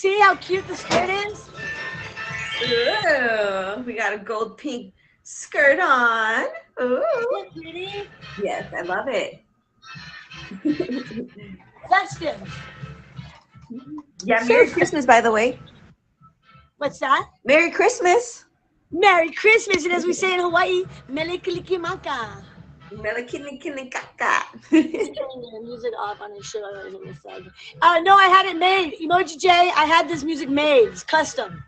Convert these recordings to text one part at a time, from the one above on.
see how cute the skirt is? Ooh, we got a gold pink skirt on. Ooh. Isn't it pretty? Yes, I love it. Festive. Yeah, Merry Christmas, by the way. What's that? Merry Christmas. Merry Christmas, and as we say in Hawaii, Mele Kalikimaka. Melakinikinikaka. Music off on his show. No, I had it made. Emoji J, I had this music made. It's custom.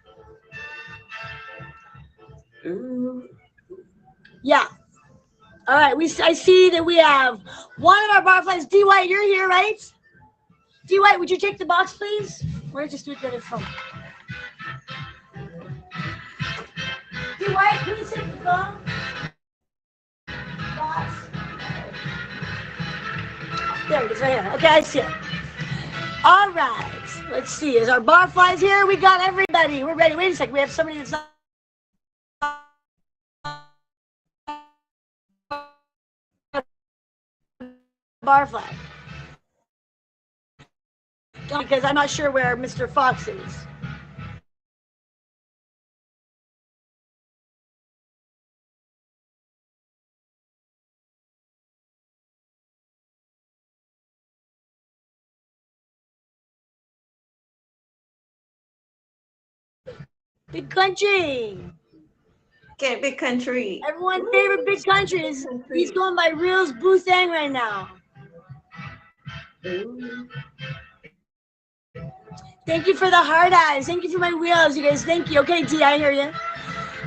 Ooh. Yeah. All right. I see that we have one of our barflies. D White, you're here, right? D White, would you take the box, please? Where's the student better from? D White, please take the phone. Box. There it is, right here. Okay, I see it. All right. Let's see. Is our barflies here? We got everybody. We're ready. Wait a second. We have somebody that's not. Barfly. Because I'm not sure where Mr. Fox is. Big country. Okay, big country. Everyone's favorite big country is he's going by Reels Boothang right now. Ooh. Thank you for the hard eyes. Thank you for my wheels, you guys. Thank you. Okay, D, I hear you.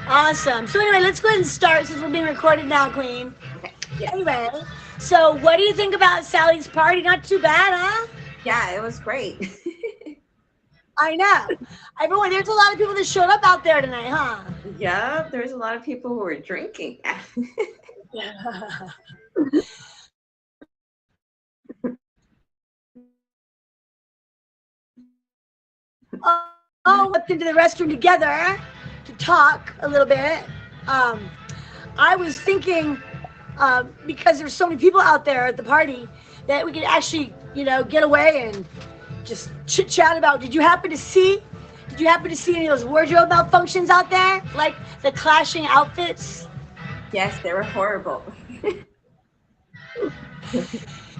Awesome. So anyway, let's go ahead and start since we're being recorded now, Queen. Okay. Yeah. Anyway, so what do you think about Sally's party? Not too bad, huh? Yeah, it was great. I know. Everyone, there's a lot of people that showed up out there tonight, huh? Yeah, there's a lot of people who were drinking. Oh, went into the restroom together to talk a little bit. I was thinking, because there's so many people out there at the party, that we could actually, get away and just chit chat about. Did you happen to see any of those wardrobe malfunctions out there, like the clashing outfits? Yes, they were horrible. You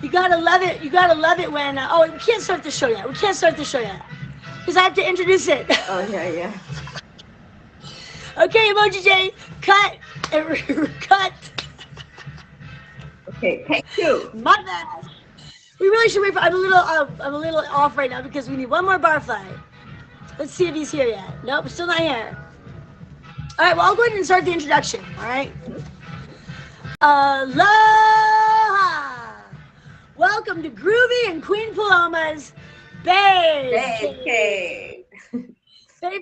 gotta love it. You gotta love it when. We can't start the show yet. We can't start the show yet because I have to introduce it. Oh yeah. Okay, Emoji J, cut. Cut. Okay, take two. My bad. We really should wait for. I'm a little off right now because we need one more barfly. Let's see if he's here yet. Nope, still not here. All right, well, I'll go ahead and start the introduction. All right. Aloha! Welcome to Groovy and Queen Paloma's Babe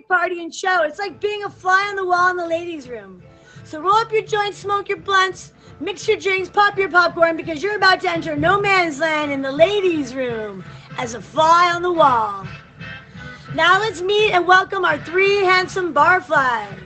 Party and Show. It's like being a fly on the wall in the ladies' room. So roll up your joints, smoke your blunts, mix your drinks, pop your popcorn, because you're about to enter no man's land in the ladies' room as a fly on the wall. Now let's meet and welcome our three handsome barflies.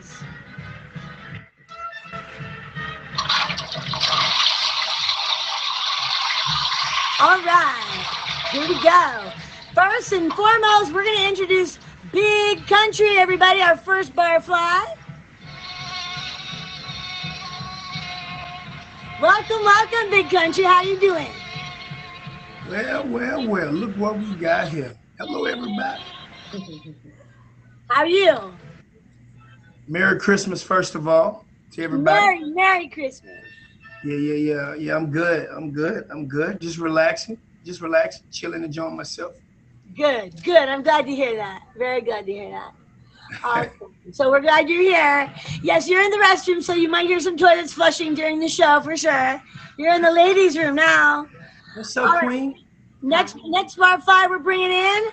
All right, here we go. First and foremost, we're going to introduce Big Country, everybody, our first barfly. Welcome, Big Country. How you doing? Well. Look what we got here. Hello, everybody. How are you? Merry Christmas, first of all, to everybody. Merry Christmas. Yeah. I'm good. Just relaxing, chilling, enjoying myself. Good. I'm glad to hear that. Very glad to hear that. Awesome. So we're glad you're here. Yes, you're in the restroom, so you might hear some toilets flushing during the show for sure. You're in the ladies' room now. What's up, Queen? Next barfly we're bringing in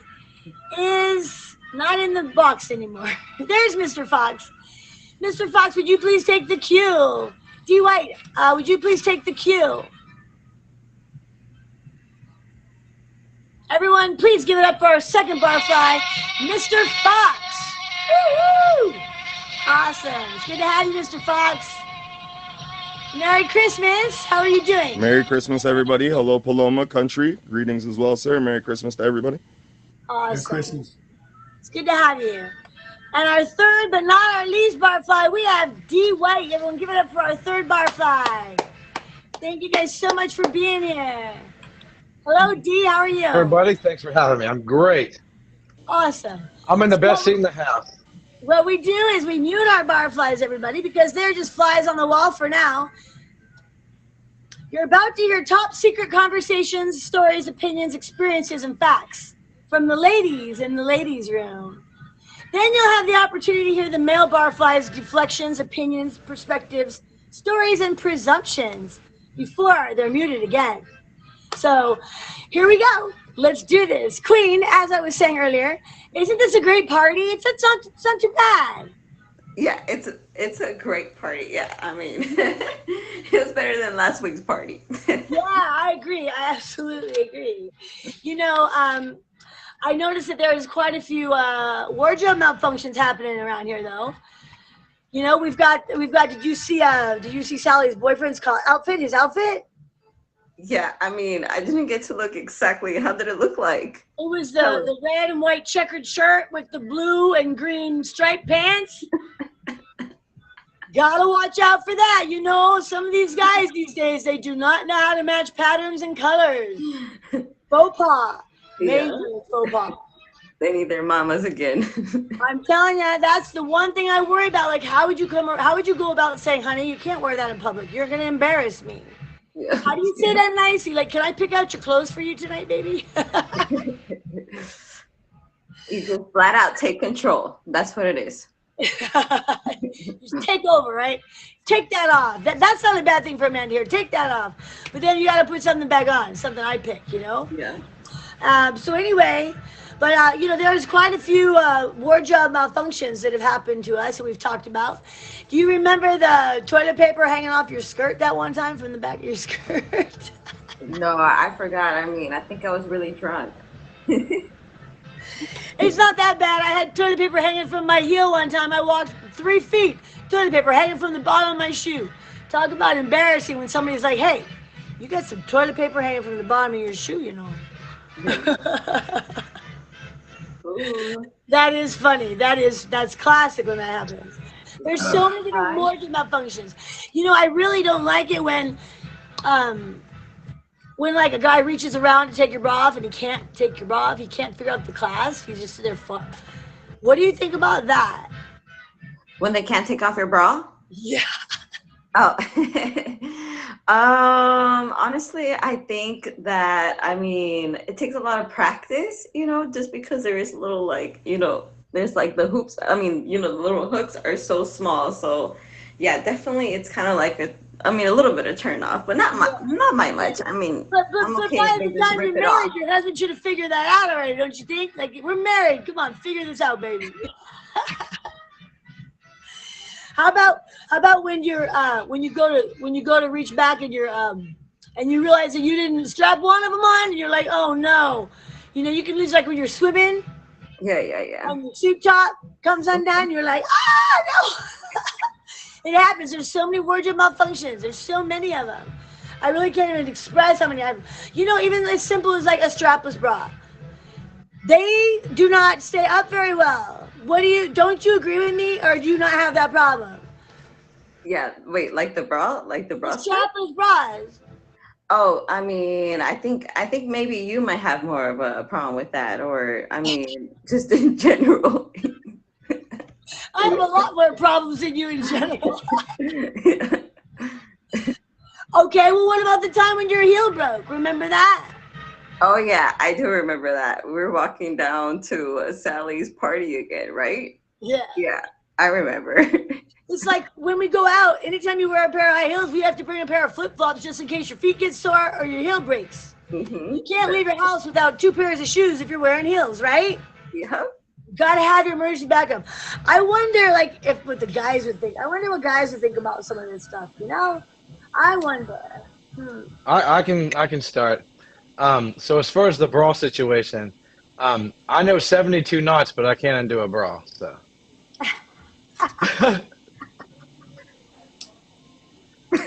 is not in the box anymore. There's Mr. Fox. Mr. Fox, would you please take the cue? D. White, would you please take the cue? Everyone, please give it up for our second barfly, Mr. Fox. Woo-hoo! Awesome. It's good to have you, Mr. Fox. Merry Christmas. How are you doing? Merry Christmas, everybody. Hello, Paloma country. Greetings as well, sir. Merry Christmas to everybody. Awesome. Merry Christmas. It's good to have you. And our third, but not our least barfly, we have D. White. Everyone give it up for our third barfly. Thank you guys so much for being here. Hello, D. How are you? Everybody, thanks for having me. I'm great. Awesome. I'm in the best So, seat in the house. what we do is we mute our barflies, everybody, because they're just flies on the wall for now. You're about to hear top secret conversations, stories, opinions, experiences, and facts from the ladies in the ladies' room. Then you'll have the opportunity to hear the male barflies' deflections, opinions, perspectives, stories, and presumptions before they're muted again. So here we go. Let's do this. Queen, as I was saying earlier, isn't this a great party? It's not too bad. Yeah, it's a great party. Yeah, I mean, it was better than last week's party. Yeah, I agree. I absolutely agree. You know, I noticed that there's quite a few wardrobe malfunctions happening around here, though. You know, we've got. Did you see Sally's boyfriend's outfit? His outfit? Yeah, I mean, I didn't get to look exactly. How did it look like? It was the red and white checkered shirt with the blue and green striped pants. Gotta watch out for that. You know, some of these guys these days, they do not know how to match patterns and colors. Faux pas. Major faux pas. They need their mamas again. I'm telling you, that's the one thing I worry about. Like, how would you go about saying, honey, you can't wear that in public. You're going to embarrass me. Yeah. How do you say that nicely? Like, can I pick out your clothes for you tonight, baby? You just flat out take control. That's what it is. Just take over, right? Take that off. That's not a bad thing for a man to hear. Take that off. But then you got to put something back on, something I pick, you know? Yeah. So anyway, but you know, there's quite a few wardrobe malfunctions that have happened to us that we've talked about. Do you remember the toilet paper hanging off your skirt that one time from the back of your skirt? No, I forgot. I mean, I think I was really drunk. It's not that bad. I had toilet paper hanging from my heel one time. I walked 3 feet, toilet paper hanging from the bottom of my shoe. Talk about embarrassing when somebody's like, hey, you got some toilet paper hanging from the bottom of your shoe, you know. That is funny. That's classic when that happens. There's so many different wardrobe malfunctions. You know, I really don't like it when like a guy reaches around to take your bra off and he can't take your bra off. He can't figure out the clasp. He's just there. What do you think about that? When they can't take off your bra? Yeah. Oh. Honestly, I think that, I mean, it takes a lot of practice, you know, just because there is little, like, you know, there's like the hoops. I mean, you know, the little hooks are so small. So yeah, definitely it's kind of like a little bit of turn off, but not my much. I mean, but I'm okay by if they the just time rip you're it married, off. your husband should have figured that out already, don't you think? Like, we're married. Come on, figure this out, baby. How about when you're when you go to reach back and you're and you realize that you didn't strap one of them on and you're like, oh no, you know, you can lose, like when you're swimming. Yeah. And your suit top comes undone, you're like, no. It happens. There's so many wardrobe malfunctions. There's so many of them. I really can't even express how many I have. You know, even as simple as like a strapless bra. They do not stay up very well. Don't you agree with me, or do you not have that problem? Yeah, wait, like the bra? Like the bra? The strapless bras. Oh, I mean, I think maybe you might have more of a problem with that, or I mean, just in general. I have a lot more problems than you in general. Yeah. Okay, well, what about the time when your heel broke? Remember that? Oh yeah, I do remember that. We were walking down to Sally's party again, right? Yeah. Yeah, I remember. It's like when we go out, anytime you wear a pair of high heels, we have to bring a pair of flip-flops just in case your feet get sore or your heel breaks. Mm-hmm. You can't leave your house without 2 pairs of shoes if you're wearing heels, right? Yeah. Gotta have your emergency backup. I wonder, like, what the guys would think. I wonder what guys would think about some of this stuff, you know? I wonder. I can start. So as far as the bra situation, I know 72 knots, but I can't undo a bra. So.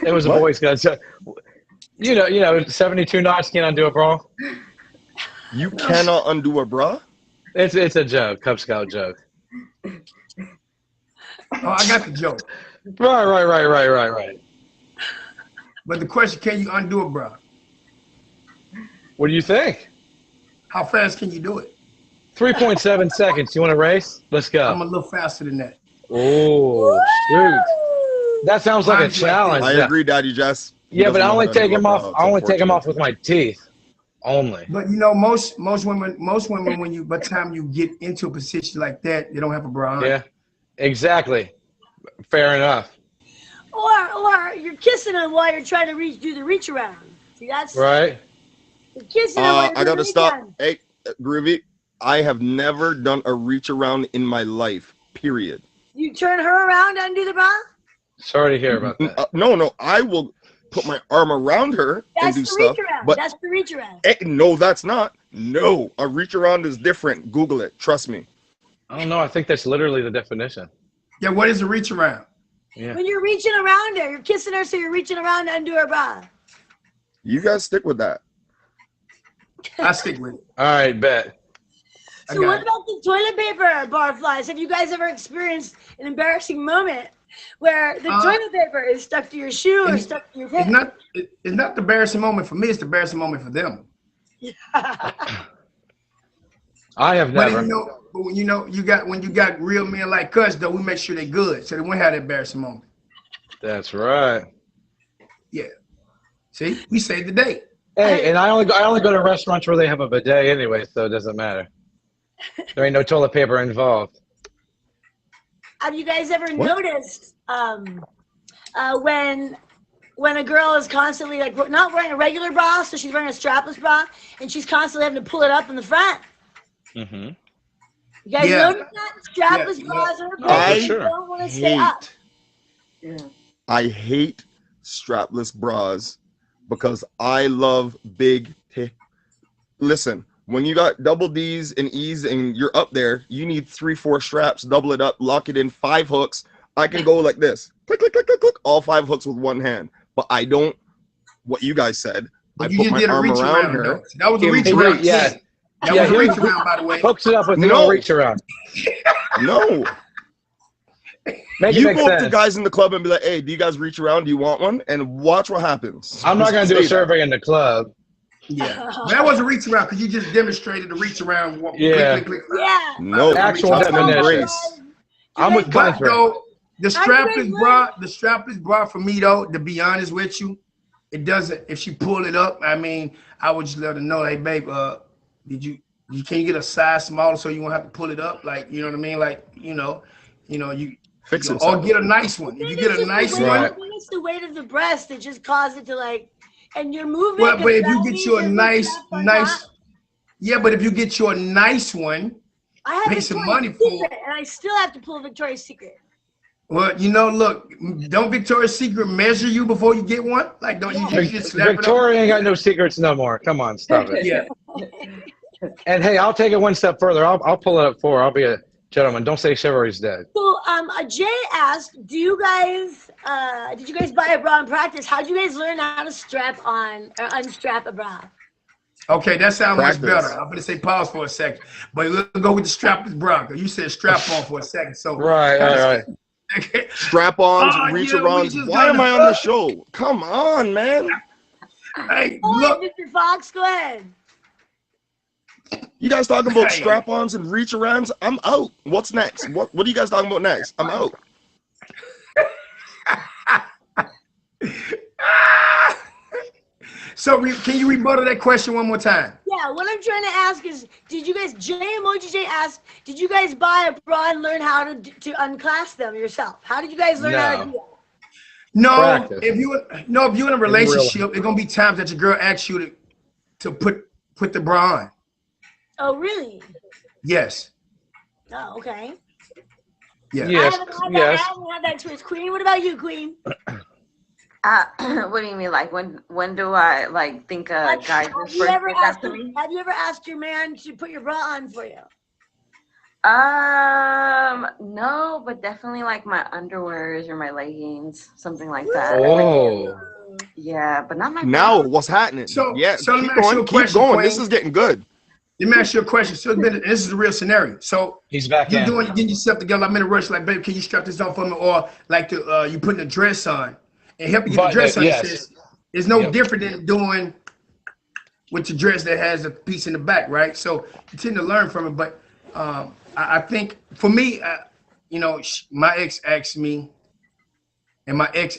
It was a boy's gun. So, you know, 72 knots can't undo a bra. You cannot undo a bra? It's a joke, Cub Scout joke. Oh, I got the joke. Right. But the question, can you undo a bra? What do you think? How fast can you do it? 3.7 seconds. You want to race? Let's I'm go. a little faster than that. Oh, shoot. That sounds like a Mine's like challenge. I agree, Daddy Jess. He Yeah, but doesn't I know only how to take do a him bra. off. It's I only take him off unfortunate. with my teeth. Only. But you know, most women, when you by the time you get into a position like that, they don't have a bra on. Yeah, exactly. Fair enough. Or you're kissing him while you're trying to do the reach around. See, that's Right. You're kissing him while you're I doing gotta the reach stop. around. Hey, Groovy, I have never done a reach around in my life. Period. You turn her around and undo the bra? Sorry to hear about that. No, I will put my arm around her and That's do the stuff. reach around. But That's the reach around. no, that's not. No, a reach around is different. Google it. Trust me. I don't know. I think that's literally the definition. Yeah, what is a reach around? Yeah. When you're reaching around her, you're kissing her, so you're reaching around to undo her bra. You guys stick with that. I stick with it. All right, bet. I So got what it. about the toilet paper barflies? Have you guys ever experienced an embarrassing moment where the toilet paper is stuck to your shoe or stuck to your It's pants? it's not the embarrassing moment for me. It's the embarrassing moment for them. I have But never. when you got real men like us, though, we make sure they're good, so they won't have that embarrassing moment. That's right. Yeah. See, we saved the day. Hey, and I only go to restaurants where they have a bidet anyway, so it doesn't matter. There ain't no toilet paper involved. Have you guys ever What? noticed when a girl is constantly like not wearing a regular bra, so she's wearing a strapless bra, and she's constantly having to pull it up in the front? Mm-hmm. You guys Yeah. notice that? Strapless Yeah, bras are I you don't want to stay up. Yeah. I hate strapless bras because I love big Listen, when you got double D's and E's and you're up there, you need 3-4 straps, double it up, lock it in 5 hooks. I can go like this, click, click, click, click, click, all 5 hooks with one hand. But I don't, what you guys said, But I you put just my did a arm reach around around. her. Though. That was a He- reach he- around. yeah. That Yeah, was a he- reach around, by the way. Hooks it up with No. no reach around. No, Make it you make go up to sense. guys in the club and be like, hey, do you guys reach around? Do you want one? And watch what happens. I'm not gonna do a Say that. survey in the club. Yeah. But that was a reach around because you just demonstrated a reach around. Yeah. Click, click, click. Yeah. No, Actual that's definition. embrace. I'm with But country. though, the How do you strapless bra for me though, to be honest with you, it doesn't. If she pull it up, I mean, I would just let her know, hey babe, can you get a size smaller so you won't have to pull it up? Like, you know what I mean? Like, you Fix it. or get a nice one. If you get a nice one, one, Right. I think it's the weight of the breast that just caused it to like, and your movement. well, but if you gravity get you a doesn't nice, stop on top. yeah, but if you get you a nice one, I have pay some Victoria's money for Secret, and I still have to pull Victoria's Secret. well, look, don't Victoria's Secret measure you before you get one? Like, don't you just slap it up? Victoria ain't got no secrets no more. Come on, stop it. Yeah. And hey, I'll take it one step further. I'll pull it up for her. I'll be a gentleman. Don't say chivalry's dead. So, Jay asked, did you guys buy a bra in practice? How did you guys learn how to strap on or unstrap a bra? Okay, that sounds much Practice. better. I'm gonna say pause for a second, but we'll go with the strapless bra. 'Cause you said strap on for a second, so Right. Strap-ons, Oh, reach-arounds. we just Why got am I the on the hook. show? Come on, man. Hey, Go look, ahead, Mr. Fox, go ahead. You guys talking about Hey. strap-ons and reach-arounds? I'm out. What's next? What are you guys talking about next? I'm out. so can you rebuttal that question one more time? Yeah, what I'm trying to ask is, did you guys, Emoji J asked, did you guys buy a bra and learn how to unclasp them yourself? How did you guys learn how to do that? No, Practice. if you're in a relationship, it's gonna be times that your girl asks you to put the bra on. Oh, really? Yes. Oh, okay. Yeah. Yes. I haven't Yes. had that twist. Queen, what about you, Queen? What do you mean? Like when do I like think a guy Have just you first ever did that asked to me? Have you ever asked your man to put your bra on for you? No, but definitely like my underwears or my leggings, something like that. Oh. Yeah, but not my Now, bra. what's happening? So- Yeah, so let me keep ask you a going. Keep question, going. Queen. This is getting good. Let me ask you a question. So this is a real scenario. So He's back you're in. getting yourself together. I'm in a rush. Like, babe, can you strap this on for me? Or like you putting a dress on and help you get the dress on. Yes. He says it's no different than doing with the dress that has a piece in the back, right? So you tend to learn from it. But I think for me, you know, my ex asked me, and my ex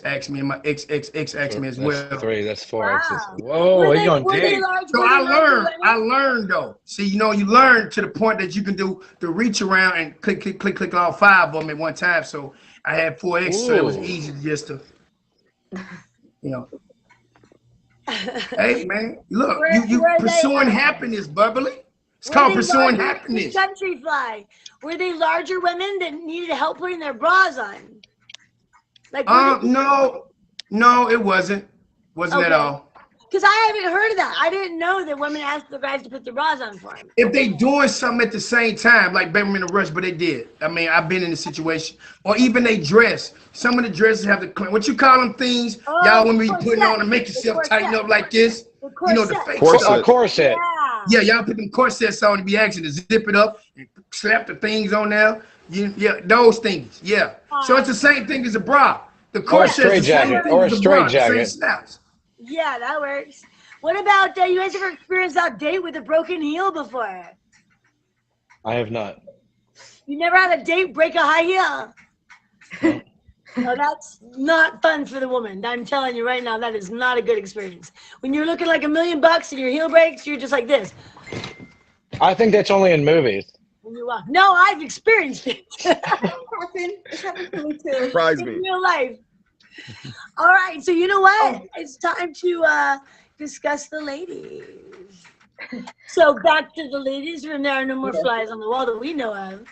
asked me, and my ex asked me as well. That's 3. That's 4 Wow. exes. Whoa, you're going deep. So I learned though. See, you know, you learn to the point that you can do the reach around and click all 5 of them at one time. So I had 4 exes, so it was easy just to, you know. Hey man, look, you pursuing happiness, bubbly. It's called pursuing happiness. Country fly. Were they larger women that needed help putting their bras on? Like no, it wasn't at all. Because I haven't heard of that. I didn't know that women asked the guys to put their bras on for them. If they doing something at the same time, like baby, I'm in a rush, but they did. I mean, I've been in a situation, or even they dress. Some of the dresses have the what you call them things, y'all when we putting on to make yourself tighten up like this. You know the fake corset. Yeah, y'all put them corsets on to be asking to zip it up and slap the things on there. Those things. Yeah. So it's the same thing as a bra. The corset is the same thing as a bra. Same snaps. Yeah, that works. What about you guys ever experienced that date with a broken heel before? I have not. You never had a date break a high heel? No, that's not fun for the woman. I'm telling you right now, that is not a good experience. When you're looking like $1 million and your heel breaks, you're just like this. I think that's only in movies. When you walk. No, I've experienced it. It's happened to me too. Surprise In me. real life. All right, so you know what? It's time to discuss the ladies. So back to the ladies, when there are no more flies on the wall that we know of.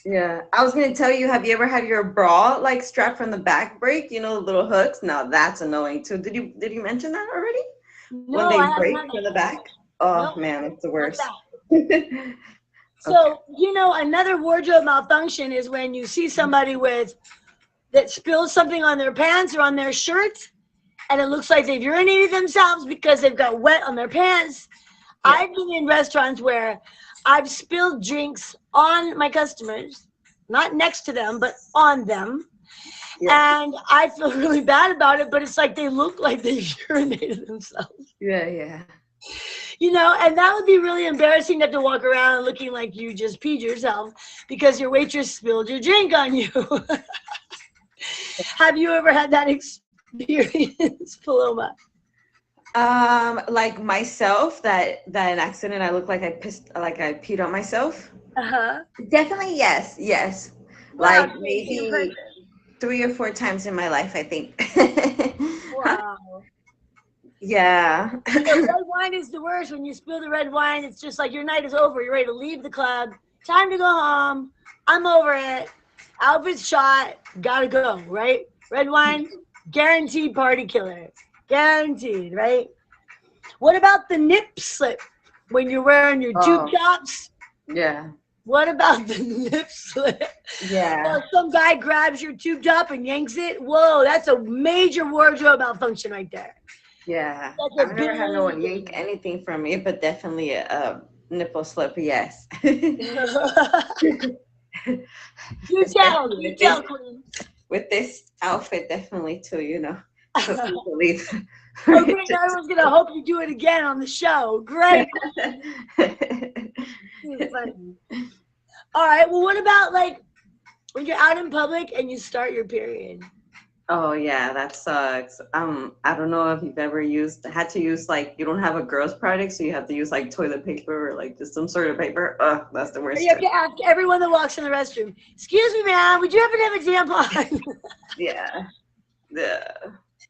Yeah, I was gonna tell you, have you ever had your bra like strapped from the back break? You know, the little hooks. Now that's annoying too. Did you mention that already? No, When they I break haven't. from the back? Oh Nope. man, it's the worst. So you know, another wardrobe malfunction is when you see somebody that spills something on their pants or on their shirt, and it looks like they've urinated themselves because they've got wet on their pants. Yeah. I've been in restaurants where I've spilled drinks on my customers, not next to them, but on them. Yeah. And I feel really bad about it, but it's like they look like they urinated themselves. Yeah. You know, and that would be really embarrassing to have to walk around looking like you just peed yourself because your waitress spilled your drink on you. Have you ever had that experience, Paloma? Like myself, that an accident, I look like I peed on myself. Definitely, yes. Wow, like maybe 3 or 4 times in my life, I think. Wow. Yeah. The red wine is the worst. When you spill the red wine, it's just like your night is over. You're ready to leave the club. Time to go home. I'm over it. Outfit's shot. Gotta go, right? Red wine, guaranteed party killer. Guaranteed, right? What about the nip slip when you're wearing your tube tops? Yeah. What about the nip slip? Yeah. Or some guy grabs your tube top and yanks it. Whoa, that's a major wardrobe malfunction right there. Yeah. I've never had no one yank anything from me, but definitely a nipple slip, yes. You tell, Queen. With this outfit, definitely too, you know. So believe. Okay, everyone's gonna hope you do it again on the show. Great. All right. Well, what about like when you're out in public and you start your period? Oh yeah, that sucks. I don't know if you've ever had to use like, you don't have a girl's product, so you have to use like toilet paper or like just some sort of paper. Ugh, that's the worst. You have to ask everyone that walks in the restroom, "Excuse me, ma'am, would you happen to have a tampon?" Yeah.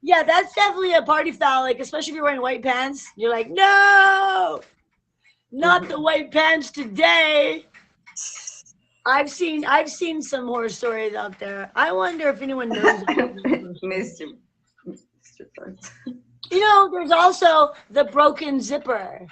Yeah, that's definitely a party foul. Like, especially if you're wearing white pants, you're like, "No, not the white pants today." I've seen some horror stories out there. I wonder if anyone knows. Mr. You know, there's also the broken zipper.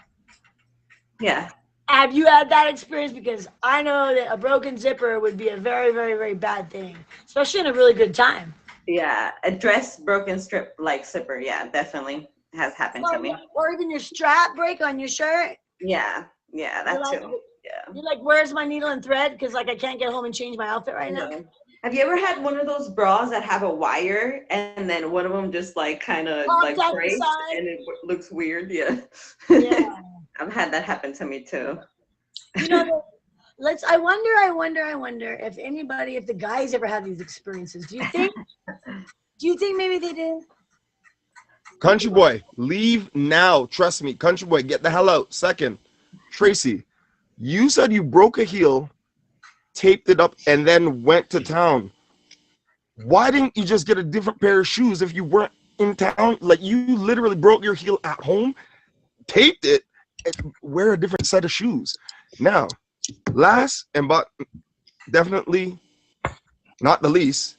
Yeah. Have you had that experience? Because I know that a broken zipper would be a very, very, very bad thing, especially in a really good time. Yeah, a dress broken strip like zipper. Yeah, definitely has happened to me. Or even your strap break on your shirt. Yeah. Yeah, that You're like, too. Yeah. you're like, where's my needle and thread? Because like I can't get home and change my outfit right now. No. Have you ever had one of those bras that have a wire and then one of them just like kind of Pops like out the breaks side. and it looks weird? Yeah. Yeah. I've had that happen to me too. You know, I wonder if the guys ever had these experiences. Do you think maybe they did? Country boy, leave now. Trust me. Country boy, get the hell out. Second, Tracy, you said you broke a heel, taped it up, and then went to town. Why didn't you just get a different pair of shoes if you weren't in town? Like, you literally broke your heel at home, taped it, and wear a different set of shoes. Now, last but definitely not the least,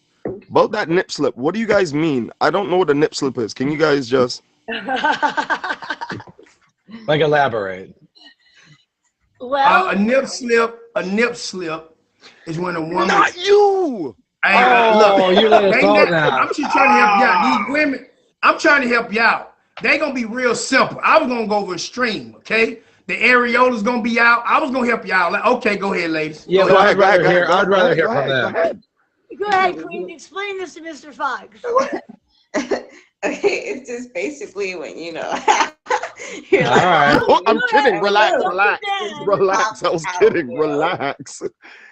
about that nip slip. What do you guys mean? I don't know what a nip slip is. Can you guys just Like elaborate. Well, A nip slip is when a woman. not you? Oh, you let us they talk not- now. I'm just trying to help you out. These women, I'm trying to help you out. They gonna be real simple. I was gonna go over extreme, okay? The areola's gonna be out. I was gonna help you out. Okay, go ahead, ladies. Yeah, Go but ahead. I'd rather hear from them. go ahead, Queen. Explain this to Mr. Fox. Okay, it's just basically when you're All right. Oh, I'm kidding. Relax. Don't Relax. pretend. Relax. I was kidding. Relax.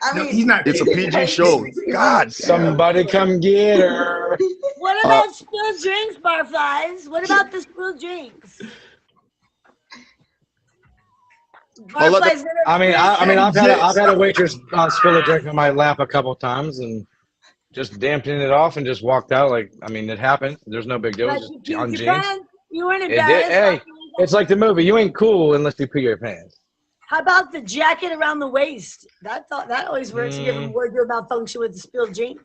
I No, mean, he's not. It's a PG show. God. Somebody come get her. What about spilled drinks, barflies? What about the spilled drinks? I'll let Barflies that are I mean, I've had a waitress spill a drink on my lap a couple times and just dampened it off and just walked out. Like, I mean, it happened. There's no big deal. But Just you peed on your jeans. pants. You weren't It did. embarrassed. Hey, it's like the movie. You ain't cool unless you pee your pants. How about the jacket around the waist? That always works. You give a wardrobe malfunction with the spilled drink.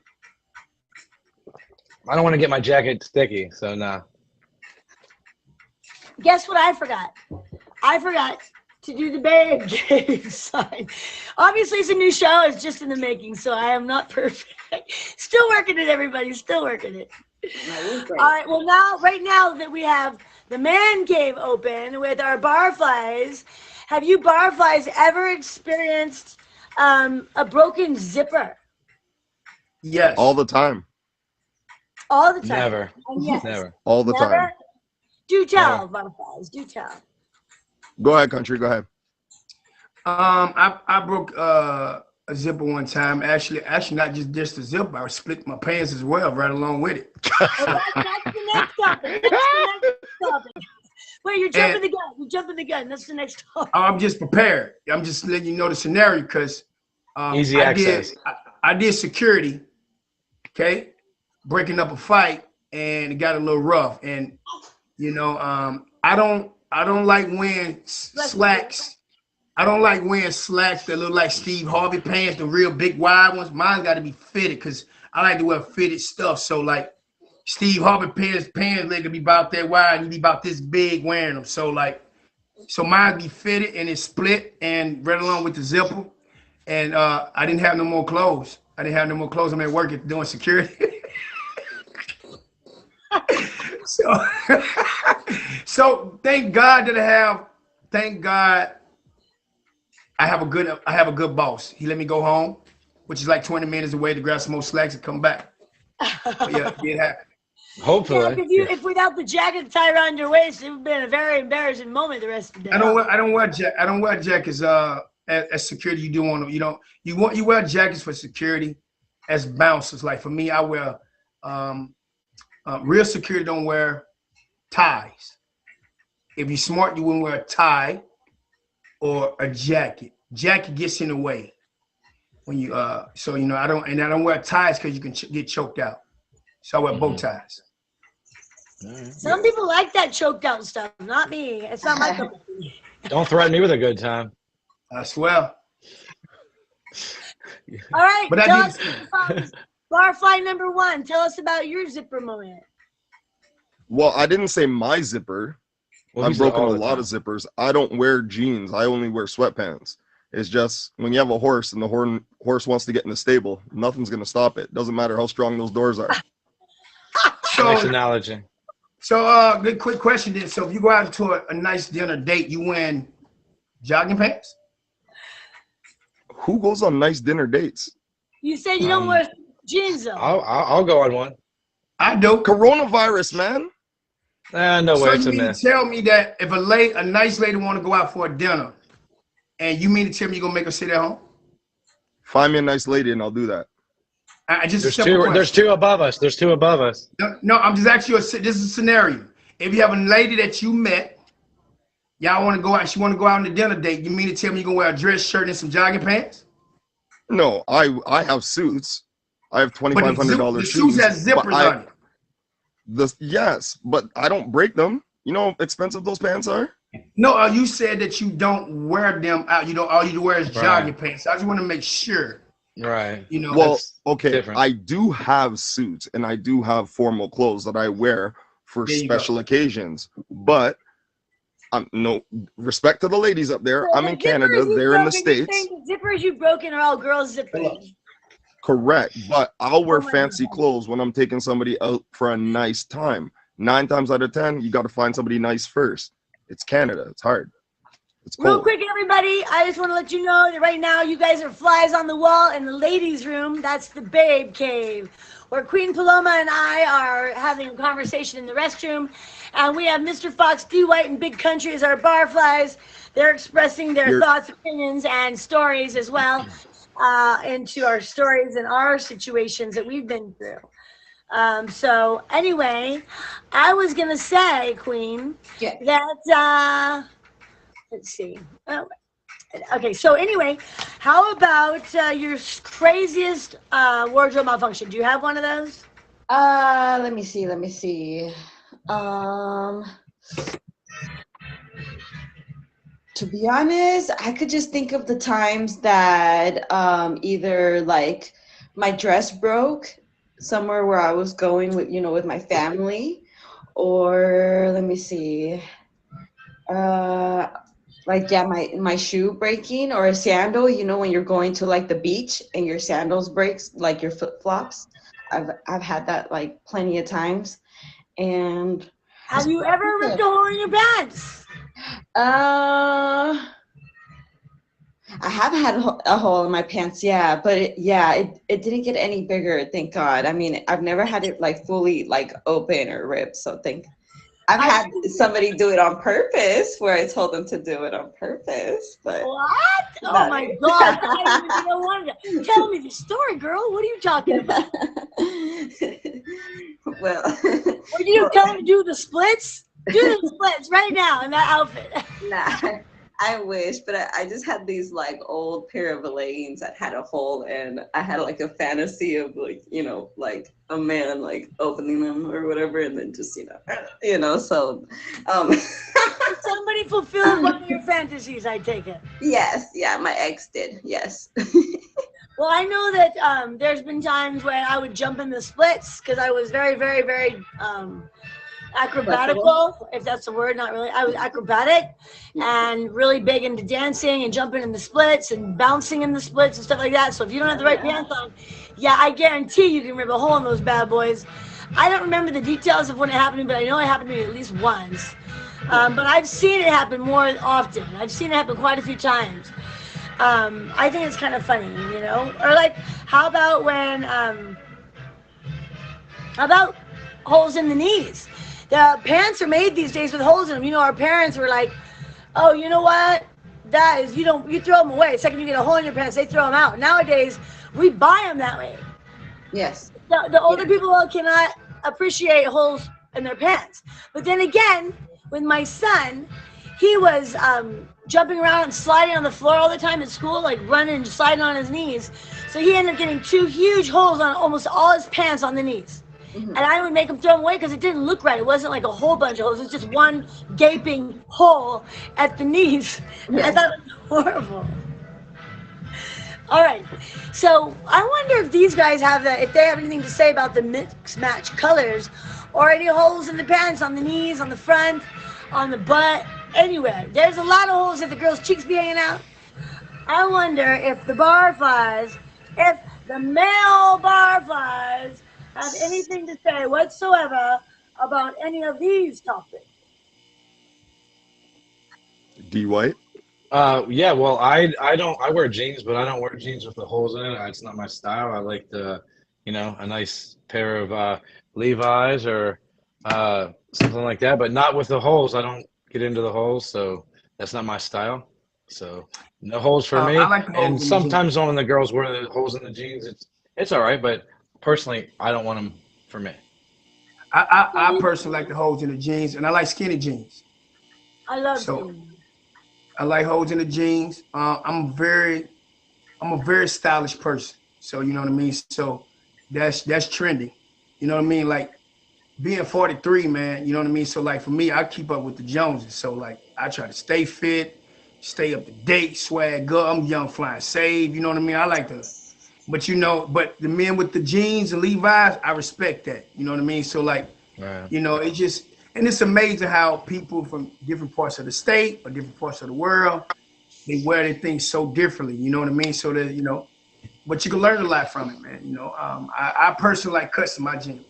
I don't want to get my jacket sticky, so no. Guess what I forgot? I forgot to do the babe game sign. Obviously, it's a new show. It's just in the making, so I am not perfect. Still working it, everybody. Still working it. All right. Well, right now that we have the man cave open with our barflies, have you barflies ever experienced a broken zipper? Yes. All the time. All the time. Never. And yes. Never. All the time. Do tell, barflies. Do tell. Go ahead, country. Go ahead. I broke a zipper one time. Actually, not just a zipper. I split my pants as well, right along with it. Well, that's the next topic. That's the next topic. Wait, you're jumping the gun. You're jumping the gun. That's the next topic. I'm just prepared. I'm just letting you know the scenario because Easy access. I did security, okay, breaking up a fight, and it got a little rough. And I don't like wearing slacks. I don't like wearing slacks that look like Steve Harvey pants, the real big wide ones. Mine got to be fitted because I like to wear fitted stuff. So like Steve Harvey pants they could be about that wide and you be about this big wearing them. So mine be fitted and it's split and right along with the zipper. And I didn't have no more clothes. I'm at work doing security. So thank God I have a good boss. He let me go home, which is like 20 minutes away to grab some more slacks and come back. But yeah, it happened. Hopefully. Yeah, if without the jacket tied around your waist, it would have been a very embarrassing moment the rest of the day. I don't wear jackets as security. You wear jackets for security as bouncers. Like for me, I wear real security don't wear ties. If you're smart, you wouldn't wear a tie or a jacket. Jacket gets in the way when you I don't wear ties because you can get choked out. So I wear bow ties. Some people like that choked out stuff. Not me. It's not my cup of tea. Don't threaten me with a good time. I swear. All right. But Tell us, barfly number 1. Tell us about your zipper moment. Well, I didn't say my zipper. Well, I've he said broken a all the lot time. of zippers. I don't wear jeans. I only wear sweatpants. It's just when you have a horse and the horse wants to get in the stable, nothing's going to stop it. Doesn't matter how strong those doors are. Nice analogy. So good quick question then. So if you go out to a nice dinner date, you wearing Jogging pants? Who goes on nice dinner dates? You said you don't wear jeans though. I'll go on one. I do. Coronavirus, man. No So way, you it's a mean to myth. tell me that if a nice lady want to go out for a dinner, and you mean to tell me you're gonna make her sit at home? Find me a nice lady and I'll do that. I just There's a simple two. question. There's two above us. There's two above us. No, I'm just asking you. This is a scenario. If you have a lady that you met, y'all want to go out. She want to go out on a dinner date. You mean to tell me you're gonna wear a dress shirt and some jogging pants? No, I have suits. I have But $2,500 the shoes. suits has zippers on it. Yes, but I don't break them. You know how expensive those pants are? No, you said that you don't wear them out. You know, all you wear is jogging pants. I just want to make sure. Right. You know. Well, okay. different. I do have suits and I do have formal clothes that I wear for There you special occasions. But no respect to the ladies up there. So I'm the in Canada. zippers They're in the you've broken, States. you're saying the zippers you've broken are all girls' zippers. Correct. But I'll wear my fancy God. clothes when I'm taking somebody out for a nice time. 9 times out of 10, you got to find somebody nice first. It's Canada. It's hard. It's cold. Real quick, everybody, I just want to let you know that right now you guys are flies on the wall in the ladies' room. That's the Babe Cave, where Queen Paloma and I are having a conversation in the restroom. And we have Mr. Fox, D. White, and Big Country as our barflies. They're expressing their thoughts, opinions, and stories as well into our stories and our situations that we've been through. So anyway, I was going to say, Queen, that... let's see. Oh, okay, so anyway, how about your craziest wardrobe malfunction? Do you have one of those? Let me see. To be honest, I could just think of the times that either like my dress broke somewhere where I was going with, with my family, or let me see. My shoe breaking, or a sandal, when you're going to like the beach and your sandals breaks, like your flip-flops. I've had that like plenty of times. And Have you ever ripped a hole in your pants? I have had a hole in my pants, yeah, but it didn't get any bigger, thank God. I mean, I've never had it like fully like open or ripped, so I've had somebody do it on purpose, where I told them to do it on purpose. But what? Oh my God! I don't want to tell me the story, girl. What are you talking about? Well, or do you tell them to do the splits? Do the splits right now in that outfit. Nah, I wish, but I just had these like old pair of leggings that had a hole, and I had like a fantasy of like, like a man like opening them or whatever, and then just, so somebody fulfilled one of your fantasies, I take it. Yes, yeah, my ex did, yes. Well, I know that there's been times when I would jump in the splits because I was very, very, very acrobatical, if that's the word. Not really. I was acrobatic and really big into dancing and jumping in the splits and bouncing in the splits and stuff like that. So if you don't have the right pants on, I guarantee you can rip a hole in those bad boys. I don't remember the details of when it happened to me, but I know it happened to me at least once. But I've seen it happen more often. I've seen it happen quite a few times. I think it's kind of funny, Or like, how about when, how about holes in the knees? The pants are made these days with holes in them. Our parents were like, oh, you know what? That is, you throw them away. The second you get a hole in your pants, they throw them out. Nowadays, we buy them that way. Yes. The older people cannot appreciate holes in their pants. But then again, with my son, he was jumping around and sliding on the floor all the time at school, like running and sliding on his knees. So he ended up getting 2 huge holes on almost all his pants on the knees. Mm-hmm. And I would make him throw them away because it didn't look right. It wasn't like a whole bunch of holes. It was just one gaping hole at the knees. Yes. I thought it was horrible. All right. So I wonder if these guys if they have anything to say about the mix match colors or any holes in the pants, on the knees, on the front, on the butt, anywhere. There's a lot of holes that the girls' cheeks be hanging out. I wonder if the male barflies have anything to say whatsoever about any of these topics. D. White? Yeah, well, I wear jeans, but I don't wear jeans with the holes in it. It's not my style. I like a nice pair of Levi's or something like that, but not with the holes. I don't get into the holes, so that's not my style. So no holes for I me. like the And holes in the jeans. sometimes when the girls wear the holes in the jeans, it's all right, but personally, I don't want them for me. I personally like the holes in the jeans, and I like skinny jeans. I love So skinny. I like holes in the jeans. I'm a very stylish person. So you know what I mean. So that's trendy. You know what I mean. Like being 43, man. You know what I mean. So like for me, I keep up with the Joneses. So like I try to stay fit, stay up to date, swag up. I'm young, flying, save. You know what I mean. I like to. But the men with the jeans and Levi's, I respect that. You know what I mean. So like, Right. it just and it's amazing how people from different parts of the state or different parts of the world they wear their things so differently. You know what I mean. So that but you can learn a lot from it, man. I personally like cuts in my jeans,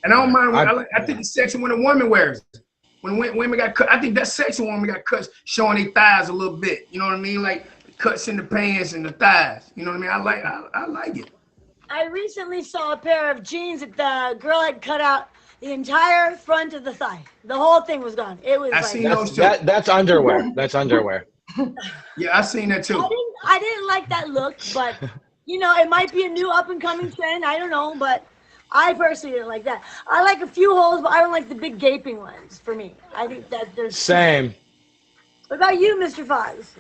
and I don't Right. mind. I think Yeah. it's sexy when a woman wears it. When women got cut, I think that's sexy when women got cuts showing their thighs a little bit. You know what I mean? Like cuts in the pants and the thighs. You know what I mean? I like it. I recently saw a pair of jeans that the girl had cut out the entire front of the thigh. The whole thing was gone. It was I like seen those too. That's underwear. That's underwear. Yeah, I seen that too. I didn't like that look, but it might be a new up and coming trend. I don't know, but I personally didn't like that. I like a few holes, but I don't like the big gaping ones. For me, I think that there's. Same. What about you, Mr. Fox?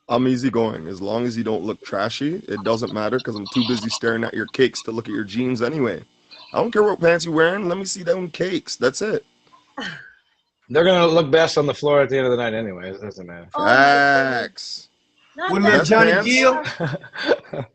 I'm easygoing. As long as you don't look trashy, it doesn't matter because I'm too busy staring at your cakes to look at your jeans anyway. I don't care what pants you're wearing. Let me see them cakes. That's it. They're gonna look best on the floor at the end of the night, anyways. It doesn't matter. Oh, my goodness. Facts. Not What that about Johnny pants? Gill?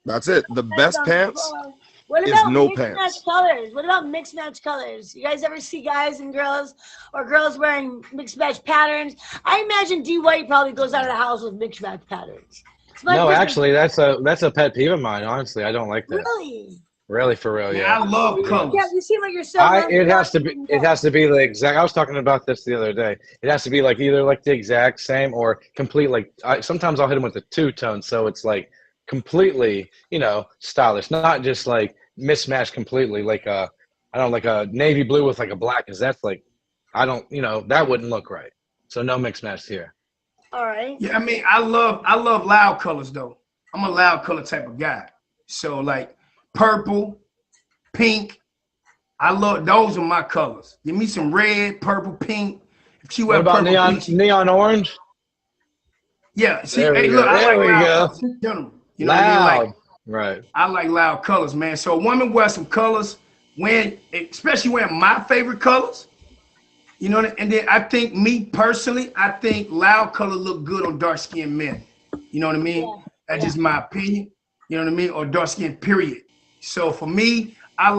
That's it. The best on the pants floor. What is about no mixed pants. match colors? What about mixed match colors? You guys ever see guys and girls or girls wearing mixed match patterns? I imagine D White probably goes out of the house with mixed match patterns. It's my No, personal- actually, that's a pet peeve of mine. Honestly, I don't like that. Really? Really, for real, Yeah, I yeah. love Yeah, colors. you seem like you're so. It has to be the exact. I was talking about this the other day. It has to be like either like the exact same or complete. Like sometimes I'll hit them with a two-tone, so it's like completely, stylish, not just like mismatched completely. Like I don't like a navy blue with like a black, because that's like, I don't, that wouldn't look right. So no mixed match here. All right. Yeah, I mean, I love loud colors though. I'm a loud color type of guy. So like purple, pink. I love those are my colors. Give me some red, purple, pink. If she What wear about purple, pink, neon orange? yeah. See, There we hey, go. look, I There like we loud go. colors in general. You know what I mean? Loud. Like Right. I like loud colors, man. So a woman wears some colors especially wearing my favorite colors. You know, and then I think me personally, I think loud color look good on dark skinned men. You know what I mean? Yeah. That's just my opinion. You know what I mean? Or dark skin, period. So for me, I'm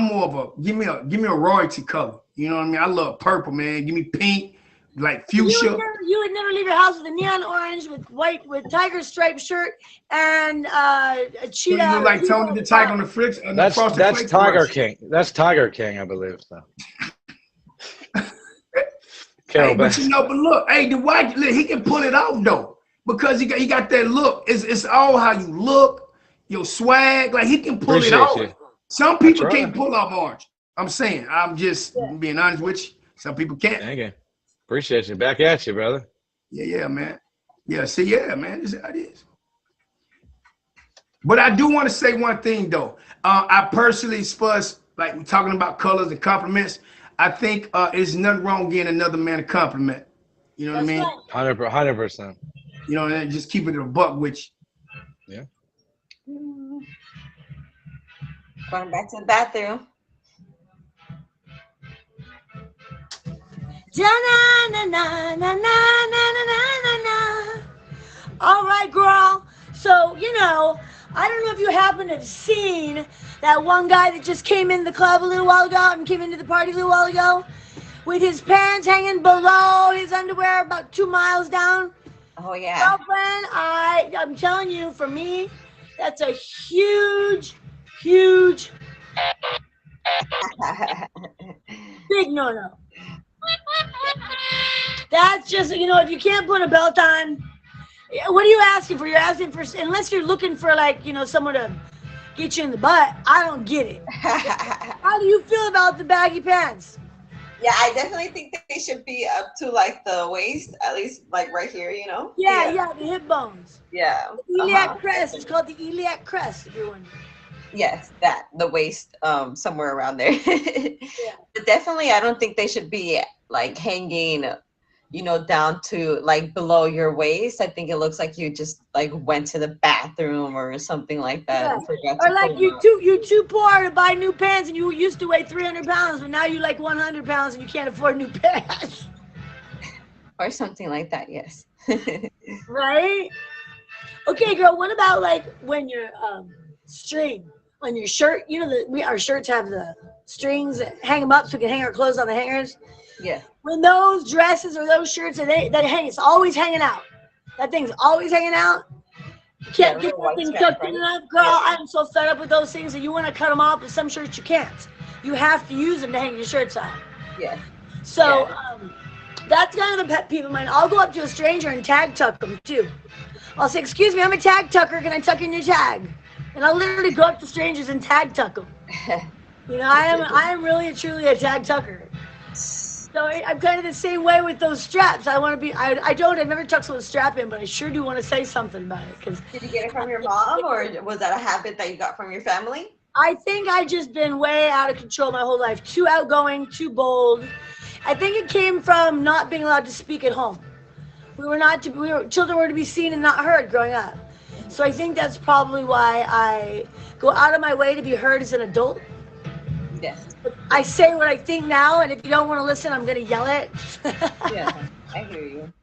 more of a give me a royalty color. You know what I mean? I love purple, man. Give me pink, like fuchsia. You would never leave your house with a neon orange with tiger striped shirt and a So cheetah. you look like Tony the Tiger on the Frosted That's Flakes Tiger commercial. King. That's Tiger King, I believe. So. Carol Hey, but Baskin. but look, hey, the white he can pull it off though, because he got that look. It's all how you look, your swag. Like he can pull it Appreciate off. you. Some people That's right. can't pull off orange. I'm saying, I'm just being honest with you. Some people can't. Thank you. Appreciate you. Back at you, brother. Yeah, man. Yeah, see, yeah, man, this is how it is. But I do want to say one thing though. I personally, as far as like we're talking about colors and compliments, I think there's nothing wrong getting another man a compliment. You know what I mean? Right. 100%. You know, and just keeping it a buck with you. Yeah. Going back to the bathroom. All right, girl. So, I don't know if you happen to have seen that one guy that just came in the club a little while ago and came into the party a little while ago with his pants hanging below his underwear about 2 miles down. Oh yeah. Girlfriend, I'm telling you, for me, that's a huge, huge, big no-no. That's just, if you can't put a belt on, what are you asking for? You're asking for, unless you're looking for like, someone to get you in the butt. I don't get it. How do you feel about the baggy pants? Yeah, I definitely think that they should be up to like the waist, at least like right here, Yeah, the hip bones. Yeah. The iliac crest. It's called the iliac crest, if you're wondering. Yes, the waist, somewhere around there. But definitely, I don't think they should be like hanging, down to like below your waist. I think it looks like you just like went to the bathroom or something like that. And forgot Or to like pull you them too poor to buy new pants, and you used to weigh 300 pounds, but now you like 100 pounds and you can't afford new pants. or something like that. Yes. Right? Okay, girl. What about like when your string on your shirt? Our shirts have the strings that hang them up so we can hang our clothes on the hangers. Yeah. When those dresses or those shirts that hang, it's always hanging out. That thing's always hanging out. You can't get that thing tucked in enough, girl. Yeah. I'm so fed up with those things that you want to cut them off, but some shirts you can't. You have to use them to hang your shirts on. Yeah. So that's kind of a pet peeve of mine. I'll go up to a stranger and tag tuck them too. I'll say, "Excuse me, I'm a tag tucker. Can I tuck in your tag?" And I'll literally go up to strangers and tag tuck them. I am really truly a tag tucker. So I'm kind of the same way with those straps. I want to be. I've never tucked someone's strap in, but I sure do want to say something about it. Did you get it from your mom, or was that a habit that you got from your family? I think I've just been way out of control my whole life. Too outgoing, too bold. I think it came from not being allowed to speak at home. Children were to be seen and not heard growing up. So I think that's probably why I go out of my way to be heard as an adult. Yes. I say what I think now, and if you don't want to listen, I'm going to yell it. Yeah, I hear you.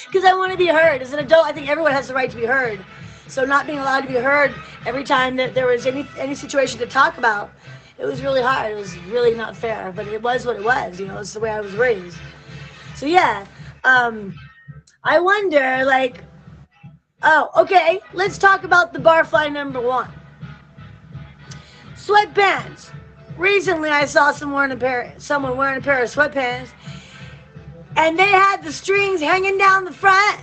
Because I want to be heard. As an adult, I think everyone has the right to be heard. So not being allowed to be heard every time that there was any situation to talk about, it was really hard. It was really not fair, but it was what it was. It's the way I was raised. So yeah, I wonder, like, okay, let's talk about the barfly number one. Sweatpants. Recently, I saw someone wearing a pair of sweatpants, and they had the strings hanging down the front.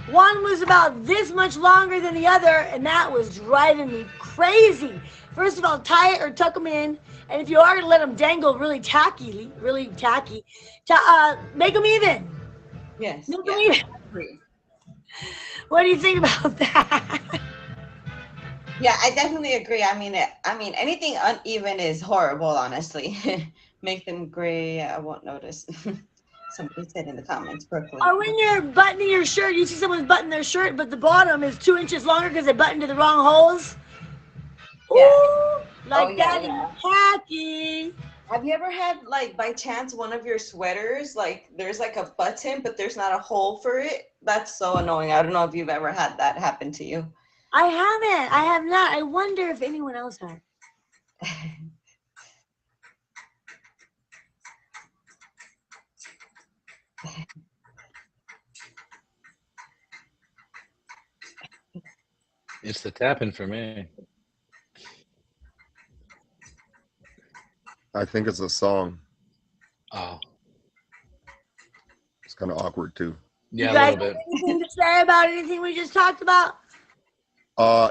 One was about this much longer than the other, and that was driving me crazy. First of all, tie it or tuck them in, and if you are going to let them dangle really tacky, make them even. Yes. Make them even. What do you think about that? Yeah, I definitely agree. I mean, anything uneven is horrible, honestly. Make them gray. I won't notice. Somebody said in the comments, Brooklyn. Or when you're buttoning your shirt, you see someone's buttoning their shirt, but the bottom is 2 inches longer because they buttoned to the wrong holes. Yeah. Ooh, that in khaki. Have you ever had, like, by chance, one of your sweaters, like, there's like a button, but there's not a hole for it? That's so annoying. I don't know if you've ever had that happen to you. I haven't. I have not. I wonder if anyone else has. It's the tapping for me. I think it's a song. Oh. It's kind of awkward too. Yeah, you guys a little bit. have anything to say about anything we just talked about?